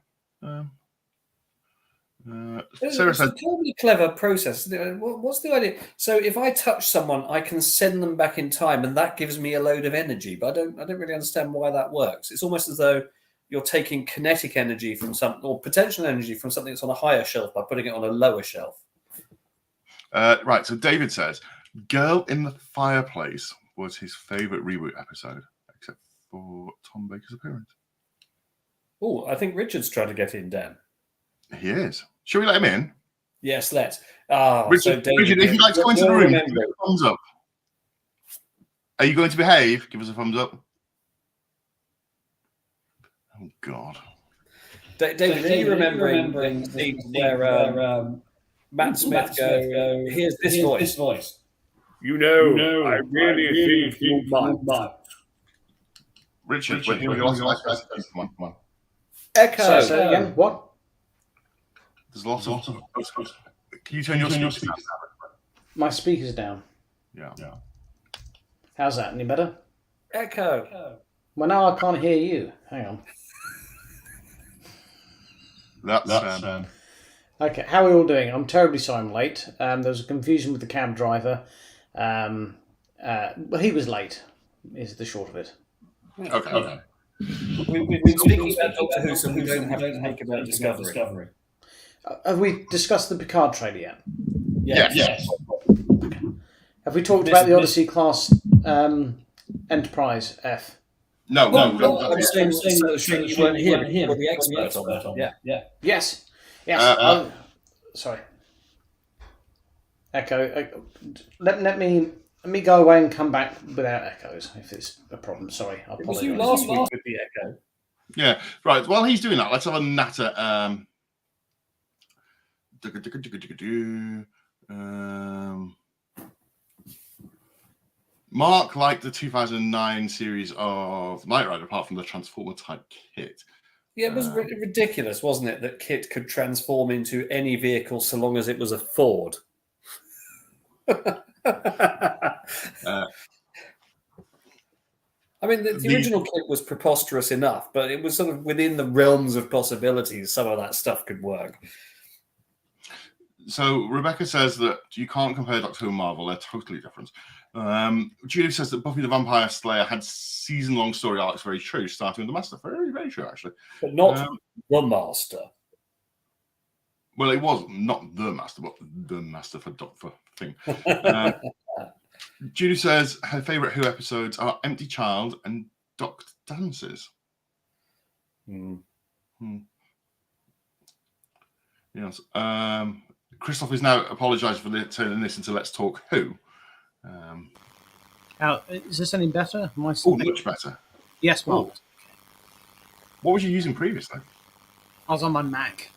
Sarah
It's a
said,
totally clever process. What's the idea? So if I touch someone, I can send them back in time, and that gives me a load of energy. But I don't really understand why that works. It's almost as though you're taking kinetic energy from or potential energy from something that's on a higher shelf by putting it on a lower shelf.
right. So David says, "Girl in the Fireplace" was his favourite reboot episode, except for Tom Baker's appearance.
Oh, I think Richard's trying to get in, Dan.
He is. Shall we let him in?
Yes, let's. Ah,
Richard,
so David,
Richard, if you'd like to go into the room, give us a thumbs up. Are you going to behave? Give us a thumbs up. Oh, God.
David, are you remembering the scene where Matt Smith go, here's this voice. You know, I really think you might.
Richard, wait, come on.
Echo.
Say again. What?
There's lots of. Can you turn your speakers down?
My speaker's down.
Yeah.
How's that? Any better?
Echo.
Well, now I can't hear you. Hang on.
That's
Okay, how are we all doing? I'm terribly sorry I'm late. There was a confusion with the cab driver. Well, he was late, is the short of it.
okay.
We've been speaking about Doctor Who, so we don't have to think about Discovery.
Have we discussed the Picard trailer yet?
Yes.
Have we talked about the Odyssey class Enterprise F?
No.
I'm saying you weren't here. You were the expert on that. Yeah.
Yes. Sorry. Echo. Let me go away and come back without echoes if it's a problem. Sorry, I apologise.
Was you last week with the echo?
Yeah. Right. While he's doing that, let's have a natter. Mark liked the 2009 series of Knight Rider, apart from the Transformer type kit.
Yeah, it was ridiculous, wasn't it, that Kit could transform into any vehicle so long as it was a Ford. I mean, the original Kit was preposterous enough, but it was sort of within the realms of possibilities. Some of that stuff could work.
So Rebecca says that you can't compare Doctor Who and Marvel; they're totally different. Julie says that Buffy the Vampire Slayer had season-long story arcs. Very true, starting with the Master. Very, very true, actually.
But not the Master.
Well, it was not the Master, but the Master for Doctor thing. Judy says her favourite Who episodes are Empty Child and Docked Dances. Yes. Christoph is now apologised for turning this into Let's Talk Who.
Is this any better?
Much better.
Yes, well.
What was you using previously?
I was on my Mac.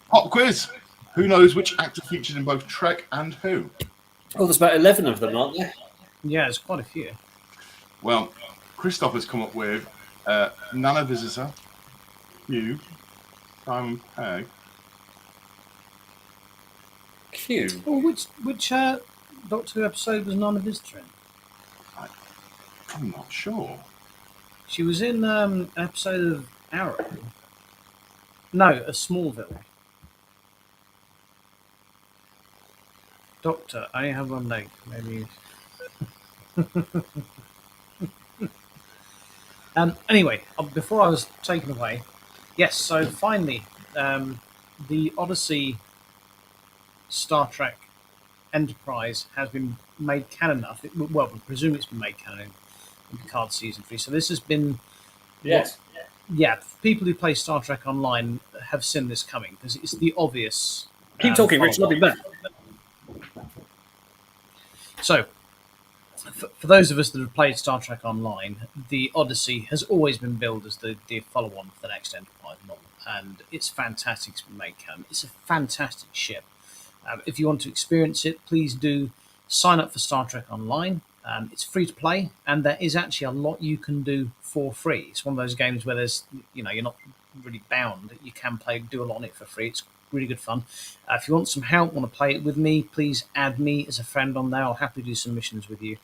Pop quiz. Who knows which actor featured in both Trek and Who?
Oh, there's about 11 of them, aren't there?
Yeah, there's quite a few.
Well, Christoph has come up with Nana Visitor, Q, Simon Pegg.
Q.
Oh, which Doctor Who episode was Nana Visitor in?
I'm not sure.
She was in an episode of Arrow. No, a Smallville. Doctor, I have one leg. Maybe. Anyway, before I was taken away, yes. So finally, the Odyssey Star Trek Enterprise has been made canon enough. We presume it's been made canon in Picard season 3. So this has been,
yes,
people who play Star Trek Online have seen this coming because it's the obvious.
Keep talking, Rich. I'll be back.
So, for those of us that have played Star Trek Online, the Odyssey has always been billed as the follow-on for the next Enterprise novel, and it's fantastic. It's been made canon. It's a fantastic ship. If you want to experience it, please do sign up for Star Trek Online. It's free to play, and there is actually a lot you can do for free. It's one of those games where there's, you're not really bound. You can do a lot on it for free. It's really good fun. If you want some help, want to play it with me, please add me as a friend on there. I'll happily do some missions with you.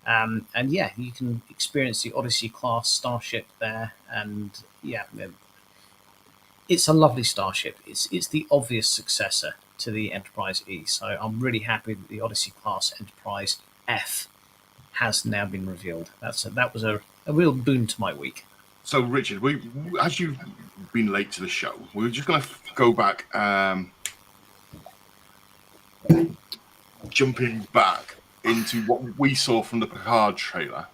And yeah, you can experience the Odyssey class starship there, and yeah, it's a lovely starship. It's the obvious successor to the Enterprise E. So I'm really happy that the Odyssey class Enterprise F has now been revealed. That was a real boon to my week.
So, Richard, as you've been late to the show, we're just going to go back, jumping back into what we saw from the Picard trailer.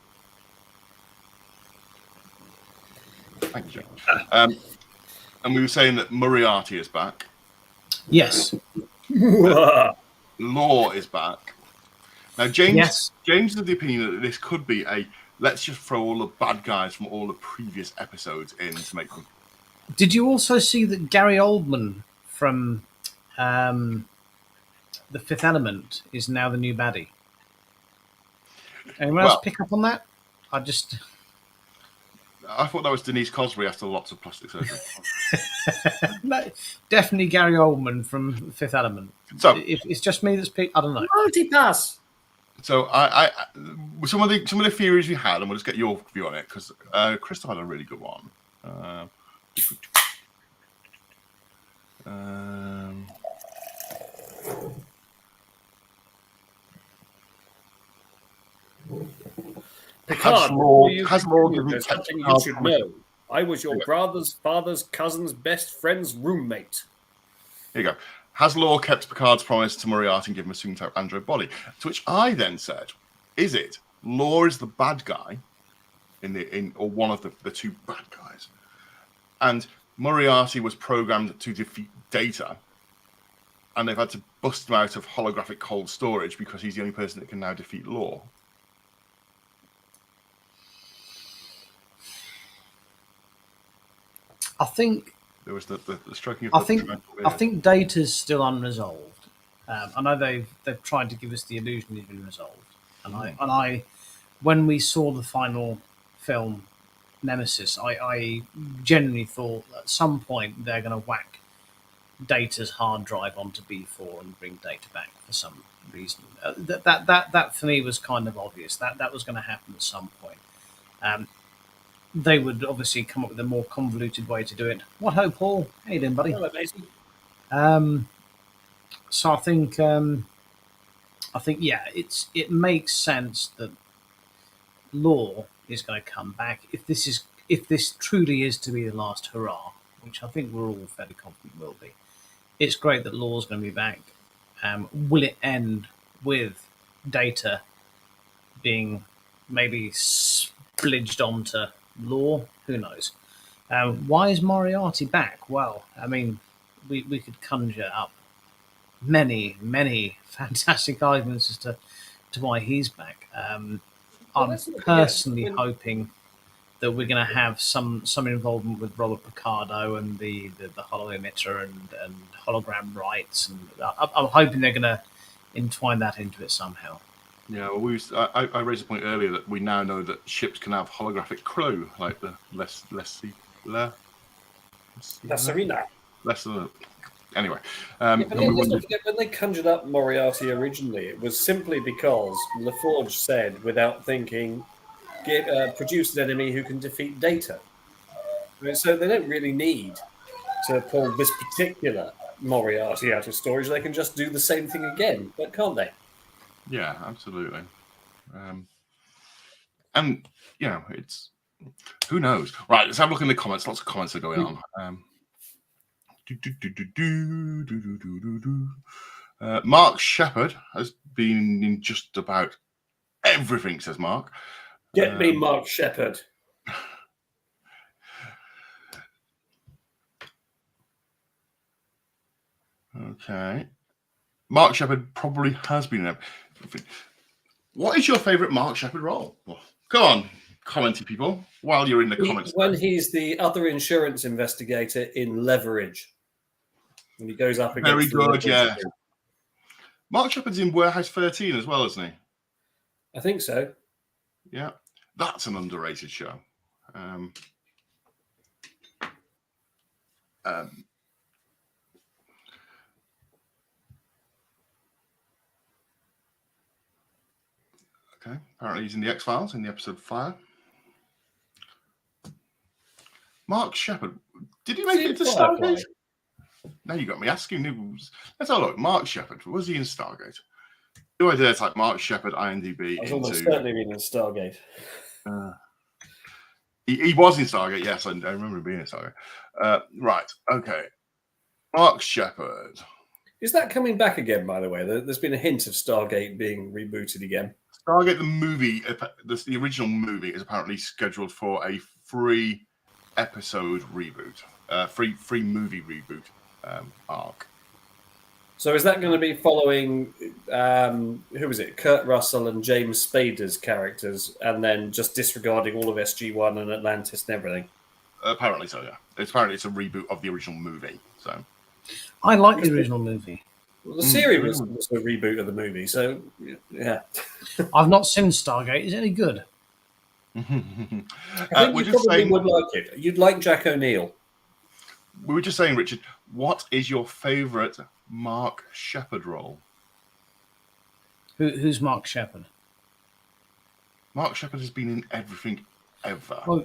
Thank you, Jack. And we were saying that Moriarty is back.
Yes.
Law is back. Now, James
Yes.
is of the opinion that this could be let's just throw all the bad guys from all the previous episodes in to make them.
Did you also see that Gary Oldman from The Fifth Element is now the new baddie? Anyone else pick up on that? I
thought that was Denise Cosby after lots of plastic surgery.
No, definitely Gary Oldman from Fifth Element.
So
if it's just me that's picked, I don't know.
Multipass.
So I some of the theories we had, and we'll just get your view on it because Crystal had a really good one.
Picard,
has Law given
something you should know. I was your brother's father's cousin's best friend's roommate.
Here you go. Has Law kept Picard's promise to Moriarty and given him a soon-type android body? To which I then said, is it Law is the bad guy or one of the two bad guys, and Moriarty was programmed to defeat Data, and they've had to bust him out of holographic cold storage because he's the only person that can now defeat Law?
I think
there was the stroking of.
I think Data's still unresolved. I know they've tried to give us the illusion he's been resolved, and I when we saw the final film Nemesis, I genuinely thought at some point they're going to whack Data's hard drive onto B4 and bring Data back for some reason. That for me was kind of obvious. That was going to happen at some point. They would obviously come up with a more convoluted way to do it. What ho, Paul? How you doing, buddy?
Hello, Macy.
So I think yeah, it makes sense that Law is going to come back if this truly is to be the last hurrah, which I think we're all fairly confident will be. It's great that Law's going to be back. Will it end with Data being maybe splidged onto Law? Who knows? Why is Moriarty back? Well, I mean, we could conjure up many fantastic arguments as to why he's back. I'm personally hoping that we're going to have some involvement with Robert Picardo and the holo emitter and hologram rights, and I'm hoping they're going to entwine that into it somehow.
Yeah, well, I raised a point earlier that we now know that ships can have holographic crew, like the
Serena.
Anyway,
but let's not forget, when they conjured up Moriarty originally, it was simply because LaForge said, without thinking, produce an enemy who can defeat Data. So they don't really need to pull this particular Moriarty out of storage. They can just do the same thing again, but can't they?
Yeah, absolutely. And it's who knows. Right, let's have a look in the comments. Lots of comments are going on. Mark Shepard has been in just about everything, says Mark.
Get me Mark Shepard.
Okay. Mark Shepard probably has been in everything. What is your favourite Mark Shepard role? Well, go on, commenting people, while you're in the comments.
When he's the other insurance investigator in Leverage. And he goes up against
very good, yeah. Group. Mark Shepard's in Warehouse 13 as well, isn't he?
I think so.
Yeah, that's an underrated show. Okay. Apparently he's in the X-Files in the episode Fire. Mark Shepherd. Did he make it to
Firefly?
Stargate? Now you got me asking. Let's have a look. Mark Shepherd. Was he in Stargate? Do I dare type Mark Shepherd IMDb
I was almost
into...
certainly reading Stargate.
He was in Stargate. Yes, I remember him being in Stargate. Right. Okay. Mark Shepherd.
Is that coming back again, by the way? There's been a hint of Stargate being rebooted again.
Stargate, the movie, the original movie, is apparently scheduled for a free episode reboot, free movie reboot arc.
So is that going to be following, who was it, Kurt Russell and James Spader's characters, and then just disregarding all of SG-1 and Atlantis and everything?
Apparently so, yeah. Apparently it's a reboot of the original movie. So
I like the original movie.
Well, the series was a reboot of the movie, so yeah.
I've not seen Stargate. Is it any good?
I think you probably would like it. You'd like Jack O'Neill.
We were just saying, Richard, what is your favourite Mark Shepherd role?
Who's Mark Shepherd?
Mark Shepherd has been in everything ever.
Well,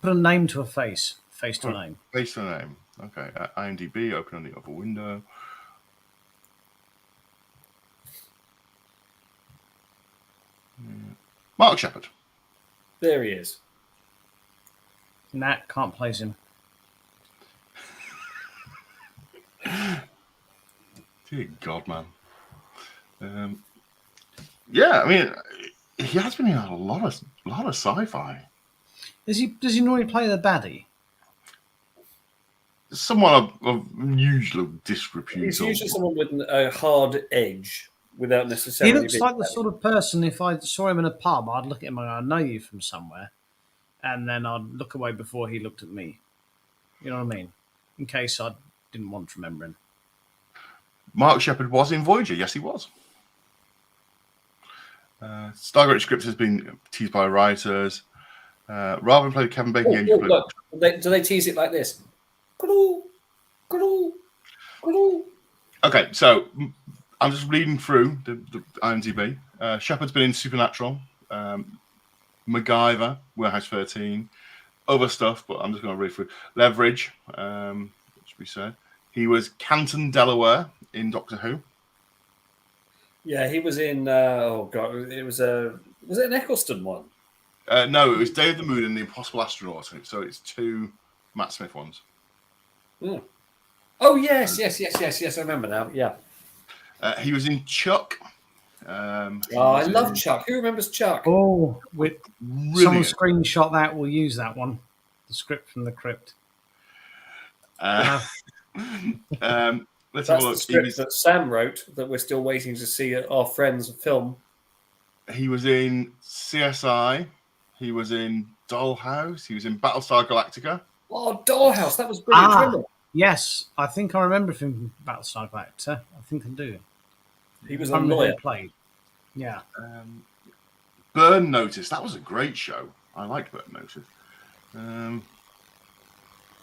put a name to a face. Face to a name.
Face to a name. Okay. IMDb, open on the other window. Mark Shepherd.
There he is.
Nah, can't place him.
Dear God, man. Yeah, I mean, he has been in a lot of sci-fi.
Does he normally play the baddie?
Somewhat of unusual disrepute.
He's usually someone with a hard edge without
He
necessarily.
looks like the sort of person, if I saw him in a pub, I'd look at him and I know you from somewhere, and then I'd look away before he looked at me. You know what I mean? In case I didn't want to remember him.
Mark Shepherd was in Voyager. Yes, he was. Stargate script has been teased by writers. Rather than play Kevin Bacon,
Look, do they tease it like this?
Okay, so I'm just reading through the IMDb. Shepherd's been in Supernatural, MacGyver, Warehouse 13, other stuff, but I'm just going to read through. Leverage, which we said. He was Canton, Delaware in Doctor Who.
Yeah, he was in. Oh God, was it an Eccleston one?
No, it was Day of the Moon and the Impossible Astronaut. So it's two Matt Smith ones.
Mm. Oh yes. I remember now. Yeah.
He was in Chuck.
I love Chuck. Who remembers Chuck?
Oh, someone screenshot that. We'll use that one. The script from the crypt.
Let's
That's
have a look.
the script that Sam wrote that we're still waiting to see our friends film.
He was in CSI. He was in Dollhouse. He was in Battlestar Galactica.
Oh, Dollhouse. That was brilliant.
Yes, I think I remember him from Battlestar Galactica. I think I do.
He was a lawyer.
Played. Yeah.
Burn Notice. That was a great show. I liked Burn Notice.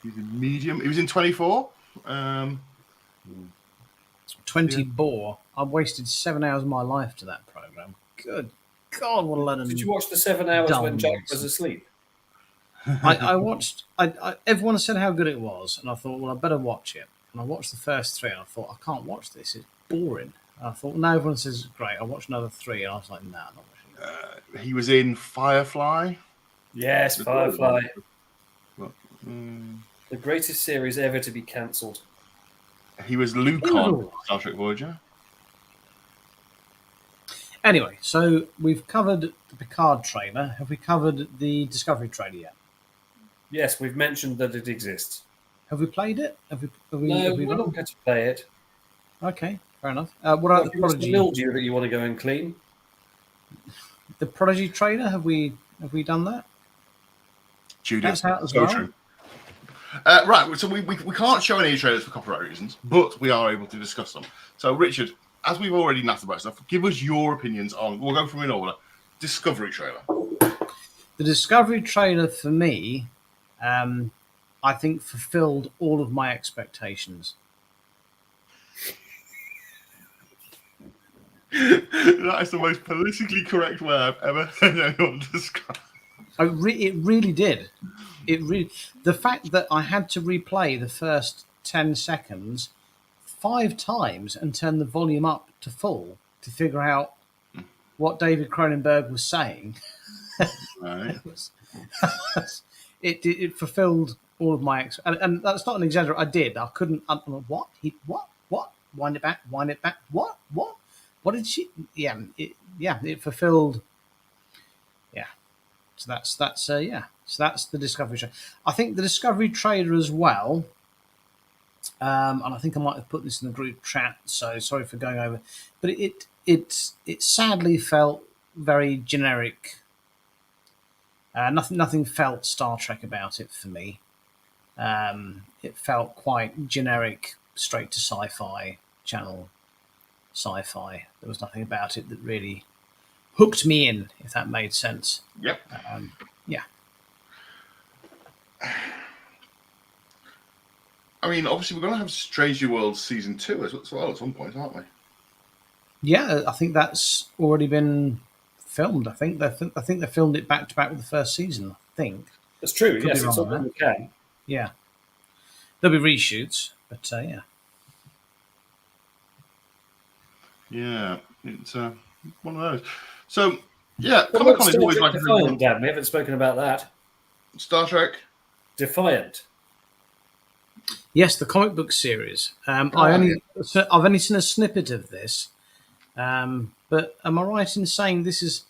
He was in Medium. He was in 24.
20 bore. I've wasted 7 hours of my life to that program. Good God, what a lot of.
Did you watch the 7 hours when Jack was asleep?
I watched. Everyone said how good it was, and I thought, well, I better watch it. And I watched the first 3, and I thought, I can't watch this. It's boring. And I thought, well, now everyone says it's great. I watched another 3, and I was like, nah, I'm not watching it.
He was in Firefly.
Yes, Firefly. The greatest series ever to be cancelled.
He was Luke on Star Trek Voyager.
Anyway, so we've covered the Picard trailer. Have we covered the Discovery trailer yet?
Yes, we've mentioned that it exists.
Have we played it?
No, we're not going to play it.
Okay, fair enough. What about the Prodigy?
The mildew that you want to go and clean?
The Prodigy trailer, have we done that?
Judith,
that's out as
so
well.
True. Right, so we can't show any trailers for copyright reasons, but we are able to discuss them. So, Richard, as we've already napped about stuff, give us your opinions on, we'll go from in order, Discovery trailer.
The Discovery trailer, for me, I think fulfilled all of my expectations.
That is the most politically correct way I've ever heard anyone describe.
It really did. The fact that I had to replay the first 10 seconds 5 times and turn the volume up to full to figure out what David Cronenberg was saying.
Right.
It fulfilled all of my and that's not an exaggeration. I did. I couldn't. What? What? Wind it back. What did she? Yeah. It fulfilled. Yeah. So that's yeah. So that's the Discovery trailer. I think the Discovery trailer as well. And I think I might have put this in the group chat. So sorry for going over, but it sadly felt very generic. Nothing felt Star Trek about it for me. It felt quite generic, straight to sci-fi channel sci-fi. There was nothing about it that really hooked me in, if that made sense.
Yep.
Yeah.
I mean, obviously, we're going to have Strange New Worlds season 2 as well at some point, aren't we?
Yeah, I think that's already been filmed. I think they filmed it back to back with the first season. I think
That's true.
Could
Yes,
be
it's
wrong
all
on
we can.
yeah. There'll be reshoots, but yeah.
Yeah, it's one of those. So, yeah,
What
Comic
about
Con is
Star
always
Trek
like a
Defiant, Dan? We haven't spoken about that.
Star Trek.
Defiant.
Yes, the comic book series. I've only seen a snippet of this, but am I right in saying this is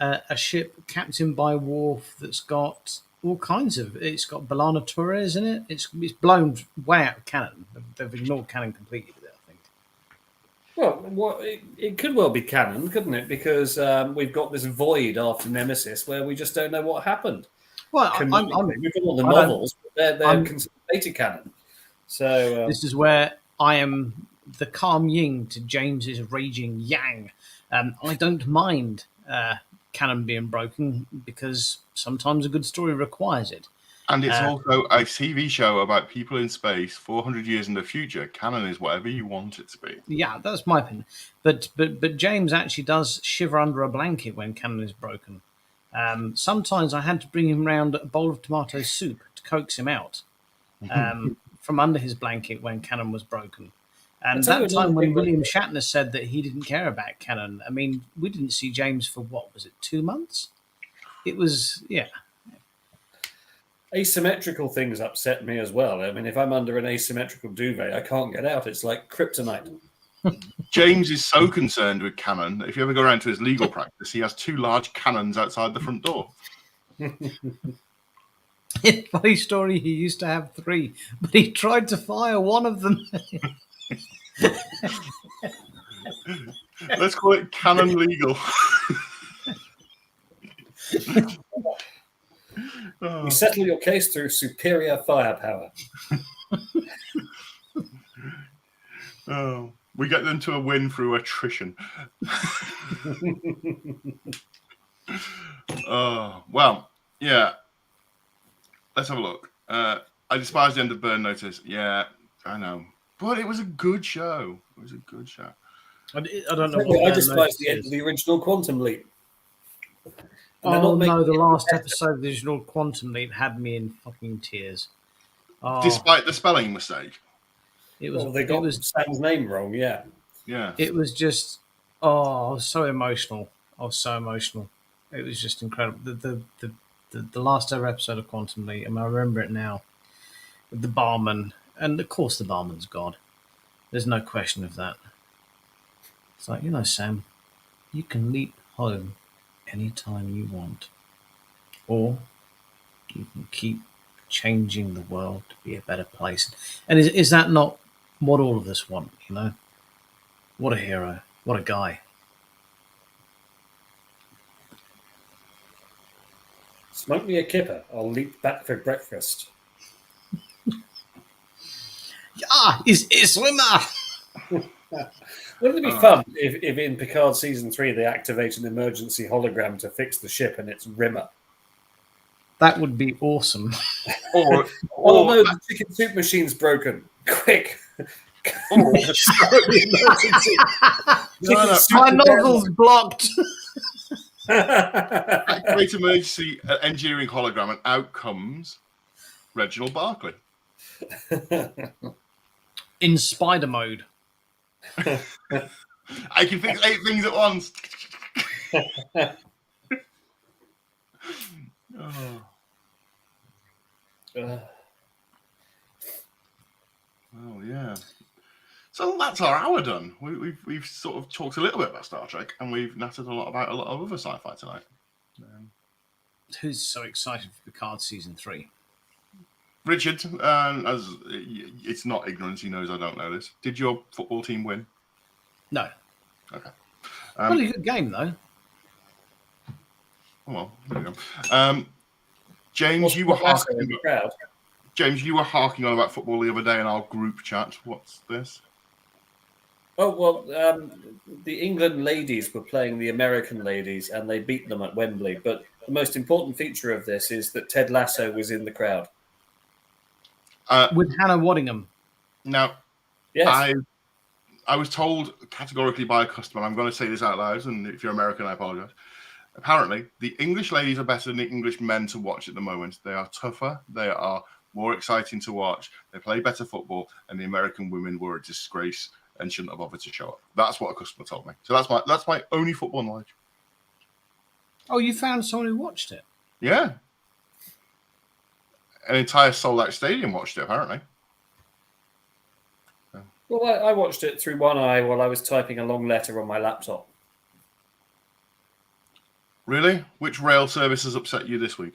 a ship captained by Worf that's got all kinds of? It's got B'Elanna Torres in it. It's blown way out of canon. They've ignored canon completely with it, I think.
Well, it could well be canon, couldn't it? Because we've got this void after Nemesis where we just don't know what happened.
Well,
We've got all the novels, but they're considered beta canon. So
this is where I am the calm yin to James's raging yang. I don't mind canon being broken because sometimes a good story requires it.
And it's also a TV show about people in space 400 years in the future. Canon is whatever you want it to be.
Yeah, that's my opinion. But James actually does shiver under a blanket when canon is broken. Sometimes I had to bring him round a bowl of tomato soup to coax him out from under his blanket when canon was broken. And that time when William Shatner said that he didn't care about canon, I mean, we didn't see James for what was it, 2 months? It was, yeah.
Asymmetrical things upset me as well. I mean, if I'm under an asymmetrical duvet, I can't get out. It's like kryptonite.
James is so concerned with canon that if you ever go around to his legal practice, he has 2 large cannons outside the front door.
Funny story, he used to have 3, but he tried to fire one of them.
Let's call it canon legal.
You settle your case through superior firepower.
Oh, we get them to a win through attrition. Oh, well, yeah. Let's have a look. I despise the end of Burn Notice. Yeah, I know. But it was a good show. It was a good show.
I don't know what
I despise the end of the original Quantum Leap.
Oh no, the last episode of the original Quantum Leap had me in fucking tears. Oh,
despite the spelling mistake.
It was.
They got Sam's name wrong. Yeah.
Yeah.
It was just. Oh, I was so emotional. It was just incredible. The last ever episode of Quantum Leap, and I remember it now. With the barman, and of course the barman's God. There's no question of that. It's like, Sam, you can leap home anytime you want. Or you can keep changing the world to be a better place. And is that not what all of us want, What a hero. What a guy.
Smoke me a kipper. I'll leap back for breakfast.
Yeah, he's a swimmer.
Wouldn't it be fun if in Picard Season 3 they activate an emergency hologram to fix the ship and it's Rimmer?
That would be awesome.
Or
no, the chicken soup machine's broken. Quick,
Or
Emergency.
no,
My nozzle's blocked.
activate emergency engineering hologram, and out comes Reginald Barkley.
In spider mode.
I can fix 8 things at once. Oh. Oh yeah. So that's our hour done. We've sort of talked a little bit about Star Trek, and we've nattered a lot about a lot of other sci-fi tonight.
Who's so excited for Picard season 3?
Richard, as it's not ignorance, he knows I don't know this. Did your football team win?
No.
Okay.
Really good game though.
Oh, well, there you go. James, you were harking
in the crowd.
James, you were harking on about football the other day in our group chat. What's this?
Oh, well, the England ladies were playing the American ladies, and they beat them at Wembley. But the most important feature of this is that Ted Lasso was in the crowd.
With Hannah Waddingham.
Now,
Yes.
I was told categorically by a customer, I'm going to say this out loud, and if you're American, I apologize. Apparently, the English ladies are better than the English men to watch at the moment. They are tougher. They are more exciting to watch. They play better football, and the American women were a disgrace and shouldn't have bothered to show up. That's what a customer told me. So that's my only football knowledge.
Oh, you found someone who watched it?
Yeah. An entire sold-out stadium watched it, apparently.
Well, I watched it through one eye while I was typing a long letter on my laptop.
Really? Which rail service has upset you this week?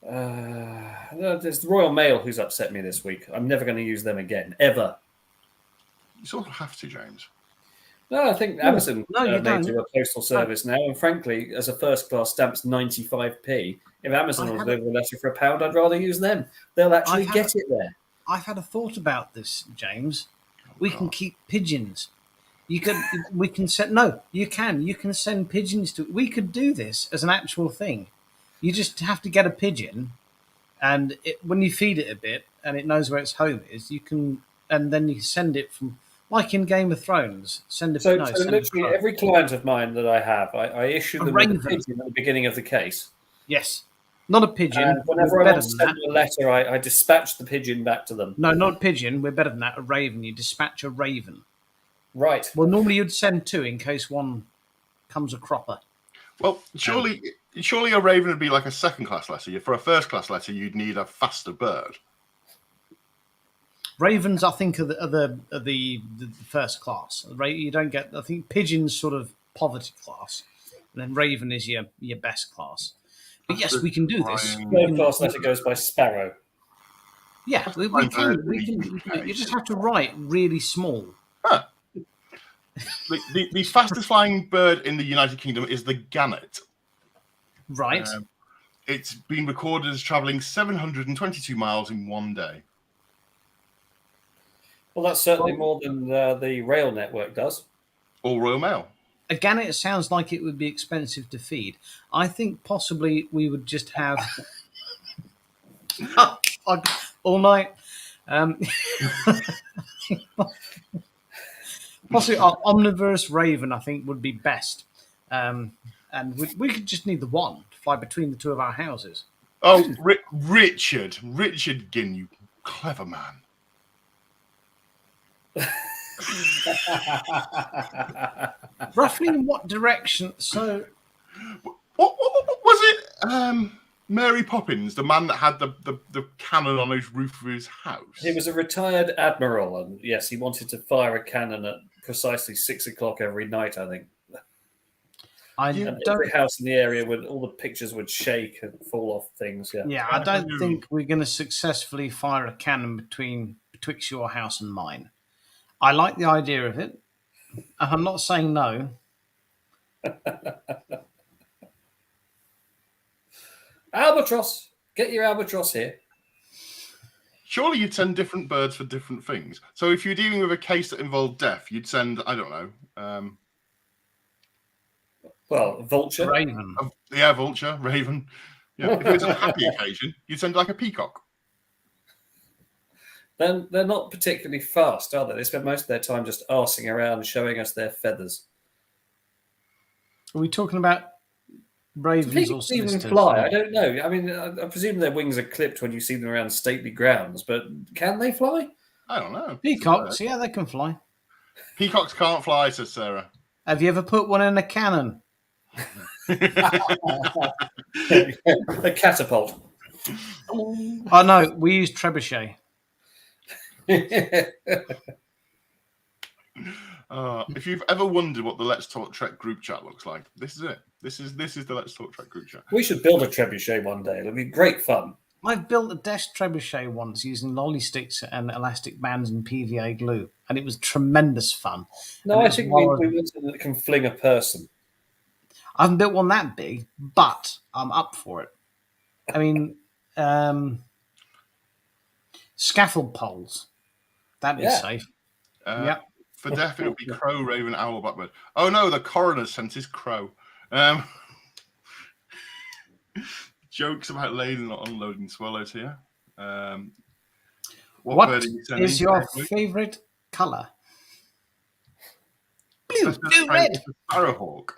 There's the Royal Mail who's upset me this week. I'm never going to use them again, ever.
You sort of have to, James.
No, I think Amazon
you
may
don't.
do a postal service now. And frankly, as a first class stamps 95p. If Amazon will deliver a letter for £1, I'd rather use them. They'll actually get it there.
I've had a thought about this, James. We can keep pigeons. You can send pigeons to. We could do this as an actual thing. You just have to get a pigeon, and when you feed it a bit and it knows where its home is, and then you send it from, like in Game of Thrones. Send
literally every client of mine that I have, I issue them with a pigeon at the beginning of the case.
Yes, not a pigeon.
And whenever I want to send them a letter, I dispatch the pigeon back to them.
No, not a pigeon. We're better than that. A raven. You dispatch a raven.
Right.
Well, normally you'd send 2 in case one comes a cropper.
Well, surely a raven would be like a second-class letter. For a first-class letter, you'd need a faster bird.
Ravens, I think, are the first class. You don't get. I think pigeons sort of poverty class, and then raven is your best class. But yes, we can do this.
Third class letter goes by sparrow.
Yeah, we can. You just have to write really small.
Huh. The fastest flying bird in the United Kingdom is the gannet.
Right.
It's been recorded as travelling 722 miles in one day.
Well, that's certainly more than the rail network does.
Or Royal Mail.
A gannet sounds like it would be expensive to feed. I think possibly we would just have all night. Possibly our omnivorous raven, I think, would be best. And we could just need the one to fly between the two of our houses.
Oh, Richard Ginn, you clever man.
Roughly in what direction? So,
what was it? Mary Poppins, the man that had the cannon on his roof of his house.
He was a retired admiral, and yes, he wanted to fire a cannon at precisely 6 o'clock every night, I think. Every house in the area, all the pictures would shake and fall off things.
Yeah, I don't think we're going to successfully fire a cannon betwixt your house and mine. I like the idea of it. I'm not saying no.
Albatross! Get your albatross here.
Surely you'd send different birds for different things. So if you're dealing with a case that involved death, you'd send, I don't know.
Vulture.
Raven.
Vulture, raven. Yeah. If it was a happy occasion, you'd send like a peacock.
Then they're not particularly fast, are they? They spend most of their time just arsing around, showing us their feathers.
Are we talking about
Do
ravens or
peacocks even
sisters?
fly? I don't know. I mean, I presume their wings are clipped when you see them around stately grounds, but can they fly?
I don't know.
Peacocks, yeah, they can fly.
Peacocks can't fly, says Sarah.
Have you ever put one in a cannon?
A catapult.
Oh no, we use trebuchet.
If you've ever wondered what the Let's Talk Trek group chat looks like, this is it. This is the Let's Talk Trek group chat.
We should build a trebuchet one day. It'll be great fun.
I've built a desk trebuchet once using lolly sticks and elastic bands and PVA glue, and it was tremendous fun.
No,
And
I
it's
think we
wild.
want something that can fling a person.
I haven't built one that big, but I'm up for it. I mean, scaffold poles. That'd be
Yeah.
safe.
Yep. For death, it would be crow, raven, owl, blackbird. Oh no, the coroner's sent his crow. Jokes about lading or unloading swallows here.
What
bird are you sending
is your
today, Luke?
favourite colour?
Best bird of prey
red.
is the sparrowhawk.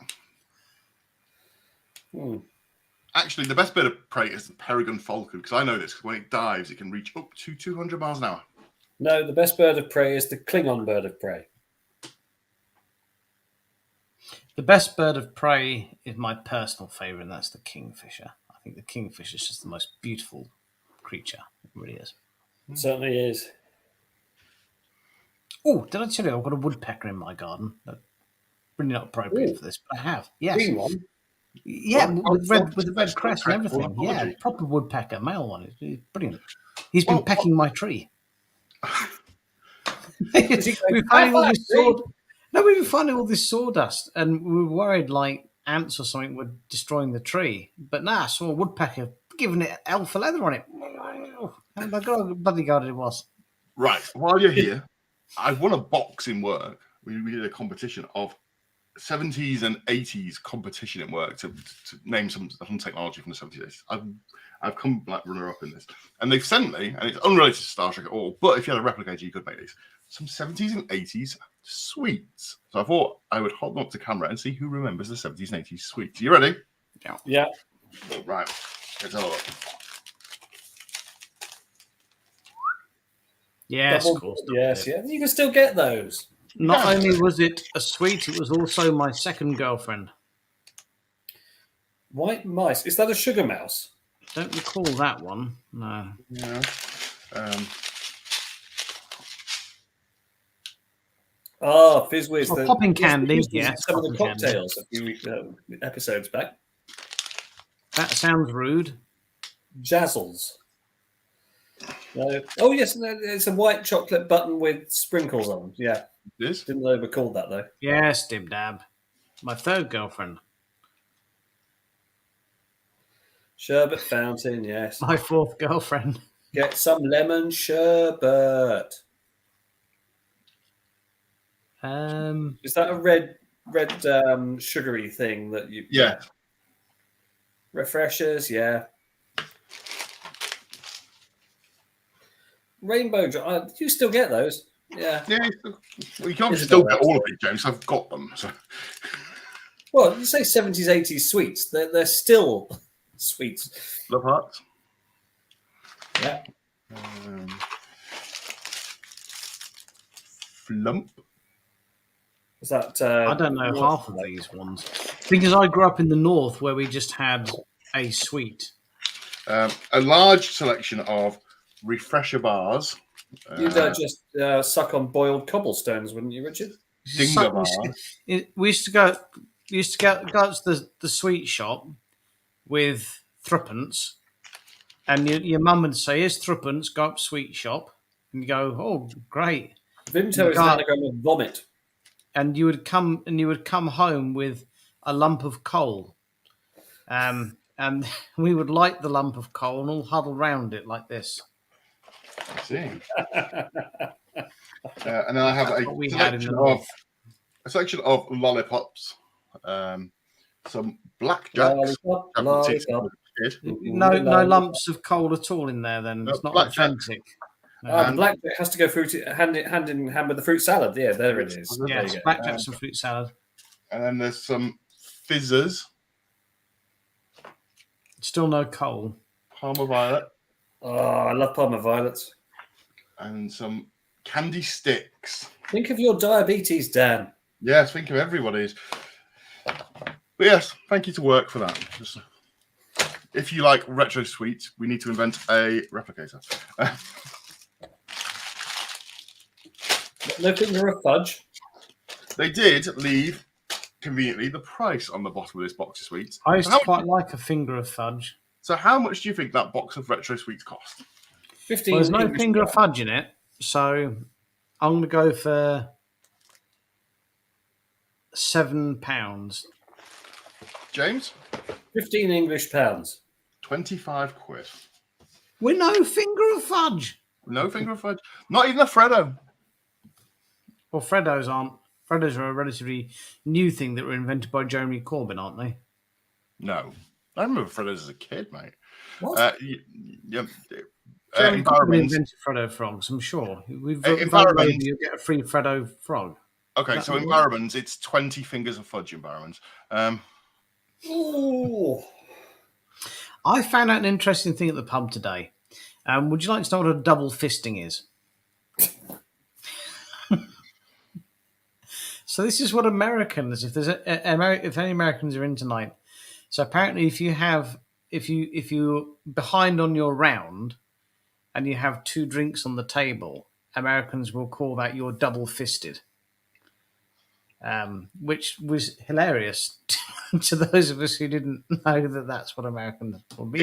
Actually, the best bird of prey is the peregrine falcon, because I know this, because when it dives, it can reach up to 200 miles an hour.
No, the best bird of prey is the Klingon bird of prey.
The best bird of prey is my personal favourite, and that's the kingfisher. I think the kingfisher is just the most beautiful creature. It really is.
It certainly is.
Oh, did I tell you I've got a woodpecker in my garden? Really not appropriate for this, but I have. Yes.
Green one.
Yeah,
Well,
with the red crest and everything.
apology.
Yeah, proper woodpecker, male one. It's brilliant. He's been pecking my tree. We've been finding all this we've been finding all this sawdust, and we were worried like ants or something were destroying the tree. But nah, I saw a woodpecker giving it alpha leather on it. Oh my god, bloody god it was.
Right, while you're here, I won a box in work. We did a competition of 70s and 80s competition in work to name some technology from the 70s. I've come like runner up in this, and they've sent me, and it's unrelated to Star Trek at all. But if you had a replicator, you could make these some 70s and 80s sweets. So I thought I would hold them up to camera and see who remembers the 70s and 80s sweets. You ready?
Yeah.
Right. Let's have a look.
Yes, of course.
Yes, yeah. You can still get those.
Not only was it a sweet, it was also my second girlfriend.
White mice. Is that a sugar mouse?
Don't recall that one. No.
Yeah.
Fizz Whiz.
Oh, popping candy.
Yes, some of the
popping
cocktails a few episodes back.
That sounds rude.
Jazzles. No. Oh yes, no, it's a white chocolate button with sprinkles on. Yeah,
This?
didn't know they were called that though.
Yes, Dib Dab. My third girlfriend.
Sherbet fountain. Yes.
My fourth girlfriend.
Get some lemon sherbet. Is that a red sugary thing that you?
Yeah.
Refreshers. Yeah. Rainbow. Do you still get those? Yeah.
Yeah. Well, you can't still get all of it, James. I've got them. So.
Well, you say 70s, 80s sweets. They're still sweets.
Love hearts.
Yeah.
Flump.
Is that?
I don't know half of these ones because I grew up in the north where we just had a sweet.
A large selection of refresher bars.
You'd just suck on boiled cobblestones, wouldn't you, Richard?
Dinger bar.
We used to go to the sweet shop with threepence, and your mum would say, "Here's threepence. Go up sweet shop," and you go, "Oh, great."
Vimto is an anagram of vomit.
And you would come home with a lump of coal, and we would light the lump of coal and all huddle round it like this.
I see. And then I have a selection of lollipops, some blackjacks.
Lollipop.
No lumps of coal at all in there. Then it's not
blackjack.
authentic.
The blackjack has to go hand in hand with the fruit salad. Yeah, there it is. There
Yes,
you go.
blackjack's and fruit salad.
And then there's some fizzers,
Still no coal.
Parma Violet,
Oh, I love Parma violets.
and some candy sticks.
Think of your diabetes, Dan.
Yes, think of everybody's. But yes, thank you to work for that. If you like retro sweets, we need to invent a replicator.
No finger of fudge.
They did leave, conveniently, the price on the bottom of this box of sweets.
I used to quite like a finger of fudge.
So how much do you think that box of retro sweets cost?
15.
Well, there's no
English
finger of
pounds.
fudge in it, so I'm going to go for £7.
James?
15 English pounds.
25 quid.
With no finger of fudge.
No finger of fudge. Not even a Freddo.
Well, Freddos aren't. Freddos are a relatively new thing that were invented by Jeremy Corbyn, aren't they?
No. I remember Freddos as a kid, mate.
What?
Jeremy Corbyn
Environments.
invented Freddo frogs, I'm sure. We've
Environment.
you get a free Freddo frog.
Okay,
That
so
would
environments, it's 20 fingers of fudge environments.
Ooh.
I found out an interesting thing at the pub today. Would you like to know what a double fisting is? So this is what Americans, if there's if any Americans are in tonight. So apparently, if you're behind on your round, and you have 2 drinks on the table, Americans will call that you're double fisted. Which was hilarious to those of us who didn't know that that's what Americans call. But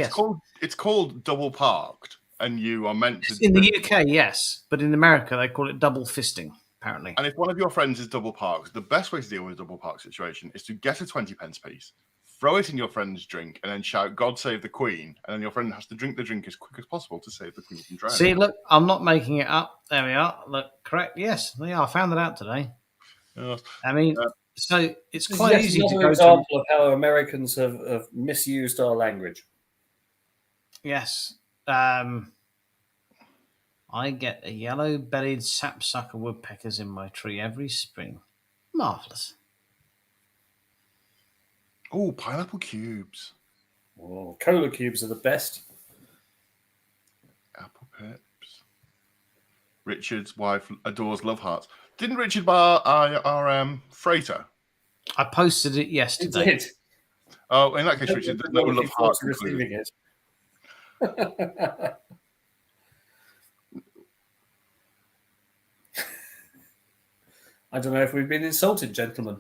It's called double parked, and you are meant to.
In the UK, yes, but in America they call it double fisting. Apparently,
And if one of your friends is double parked, the best way to deal with a double park situation is to get a 20 pence piece, throw it in your friend's drink, and then shout, "God save the Queen," and then your friend has to drink the drink as quick as possible to save the Queen from drowning.
see, look, I'm not making it up. There we are. Look, correct. Yes, they are. I found that out today.
Yes.
I mean, so it's
This is
quite
yet
easy to
another
go
example
to.
of how Americans have misused our language.
Yes. I get a yellow-bellied sapsucker woodpeckers in my tree every spring. Marvellous.
Oh, pineapple cubes.
Oh, cola cubes are the best.
Apple pips. Richard's wife adores love hearts. Didn't Richard buy our freighter?
I posted it
It
yesterday.
did.
Oh, in that case, Richard, there's no love hearts included.
receiving it. I don't know if we've been insulted, gentlemen.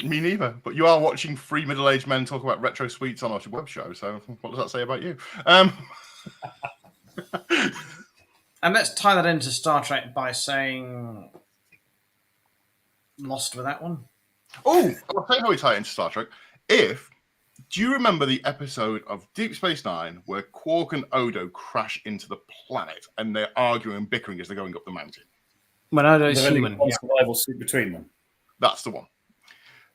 Me neither. But you are watching 3 middle-aged men talk about retro sweets on our web show. So what does that say about you?
And let's tie that into Star Trek by saying lost with that one.
Oh, I'll tell you how we tie it into Star Trek. Do you remember the episode of Deep Space Nine where Quark and Odo crash into the planet and they're arguing and bickering as they're going up the mountain?
When Odo's
They've only
human.
got one survival suit between them.
That's the one.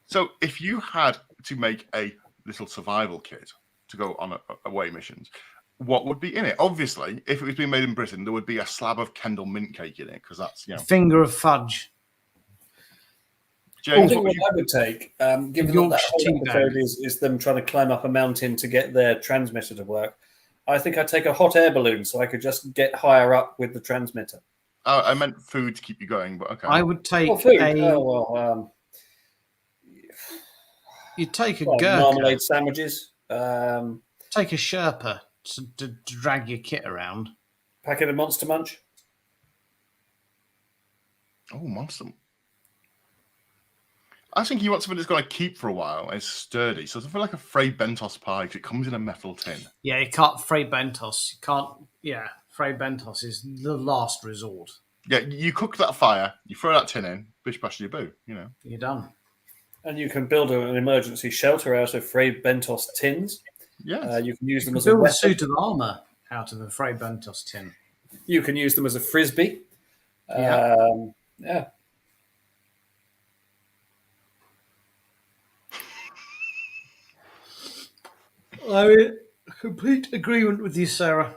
So if you had to make a little survival kit to go on away missions, what would be in it? Obviously, if it was being made in Britain, there would be a slab of Kendall mint cake in it because that's, you know.
Finger of fudge.
James,
I think what I would take, given that
Yorkshire
whole
tea
episode
bag.
is them trying to climb up a mountain to get their transmitter to work, I think I'd take a hot air balloon so I could just get higher up with the transmitter.
I meant food to keep you going, but okay.
I would take
food.
you'd take a
Well,
gherkin.
marmalade sandwiches,
Take a Sherpa to drag your kit around.
packet of Monster Munch.
Oh, monster. I think you want something that's going to keep for a while and it's sturdy. So something like a Frey Bentos pie because it comes in a metal tin.
Yeah, you can't. Frey Bentos. You can't. Yeah, Frey Bentos is the last resort.
Yeah, you cook that fire, you throw that tin in, bish bash your boo, you know.
You're done.
And you can build an emergency shelter out of Frey Bentos tins.
Yes.
You can use them as a
Build a
weapon.
suit of armour out of a Frey Bentos tin.
You can use them as a frisbee.
Yeah.
Yeah.
I'm in complete agreement with you, Sarah.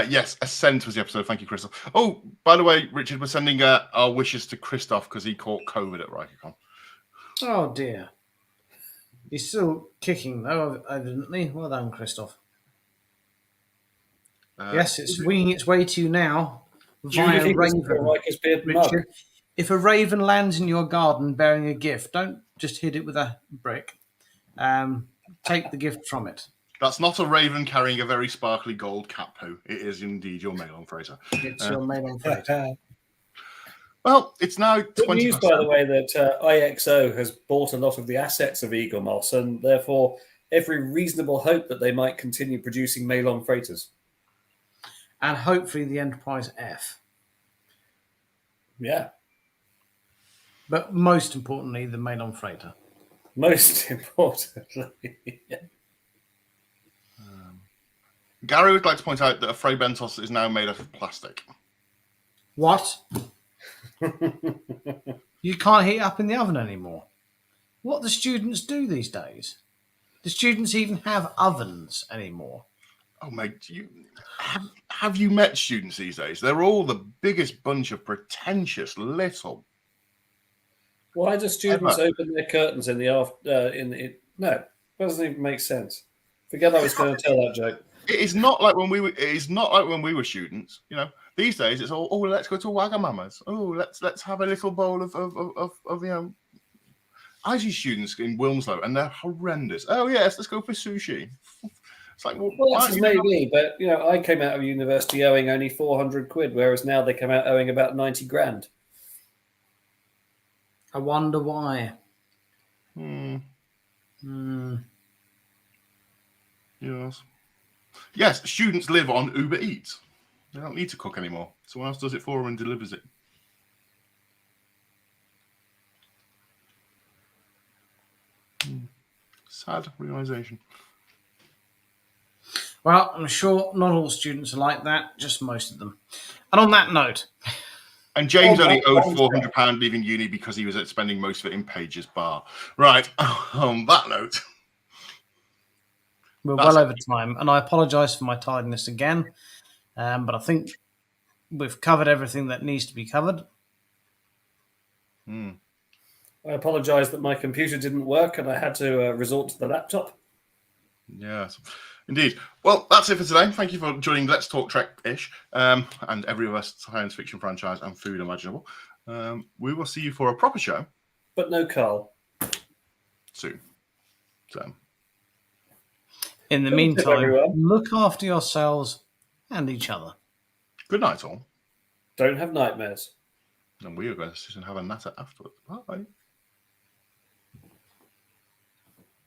Yes, Ascent was the episode. Thank you, Crystal. Oh, by the way, Richard, we're sending our wishes to Christoph because he caught COVID at RikerCon.
Oh dear. He's still kicking though, evidently. Well done, Christoph. Yes, it's winging its way to you now via Raven. Richard, if a raven lands in your garden bearing a gift, don't just hit it with a brick. Take the gift from it.
That's not a raven carrying a very sparkly gold cap, Pooh. It is indeed your Malon Fraser.
It's your Malon Fraser.
Well, it's now
Good
20
news, by the way, that IXO has bought a lot of the assets of Eagle Moss, and therefore every reasonable hope that they might continue producing Malon freighters.
And hopefully the Enterprise F.
Yeah.
But most importantly, the Malon freighter.
Most importantly. Yeah.
Gary would like to point out that a Frey Bentos is now made of plastic.
What? You can't heat it up in the oven anymore. What the students do these days? Do students even have ovens anymore?
Oh, mate, have you met students these days? They're all the biggest bunch of pretentious little.
Why do students open their curtains in the after? No, it doesn't even make sense. Forget I was going to tell that joke.
It is not like when we were. It is not like when we were students. You know, these days it's all. Oh, let's go to Wagamama's. Oh, let's have a little bowl of you know. I see students in Wilmslow and they're horrendous. Oh yes, let's go for sushi. It's like, well
that's maybe, but you know, I came out of university owing only 400 quid, whereas now they come out owing about 90 grand.
I wonder why.
Yes. Yes, students live on Uber Eats. They don't need to cook anymore. Someone else does it for them and delivers it. Sad realization.
Well, I'm sure not all students are like that, just most of them. And on that note...
And James only owed £400 leaving uni because he was spending most of it in Page's bar. Right, on that note...
We're well over time, and I apologise for my tardiness again, but I think we've covered everything that needs to be covered.
I apologise that my computer didn't work and I had to resort to the laptop.
Yes, indeed. Well, that's it for today. Thank you for joining Let's Talk Trek-ish and every other science fiction franchise and food imaginable. We will see you for a proper show.
But no Carl.
Soon. So...
In the meantime, look after yourselves and each other.
Good night, all.
Don't have nightmares.
And we are going to sit and have a natter afterwards. Bye.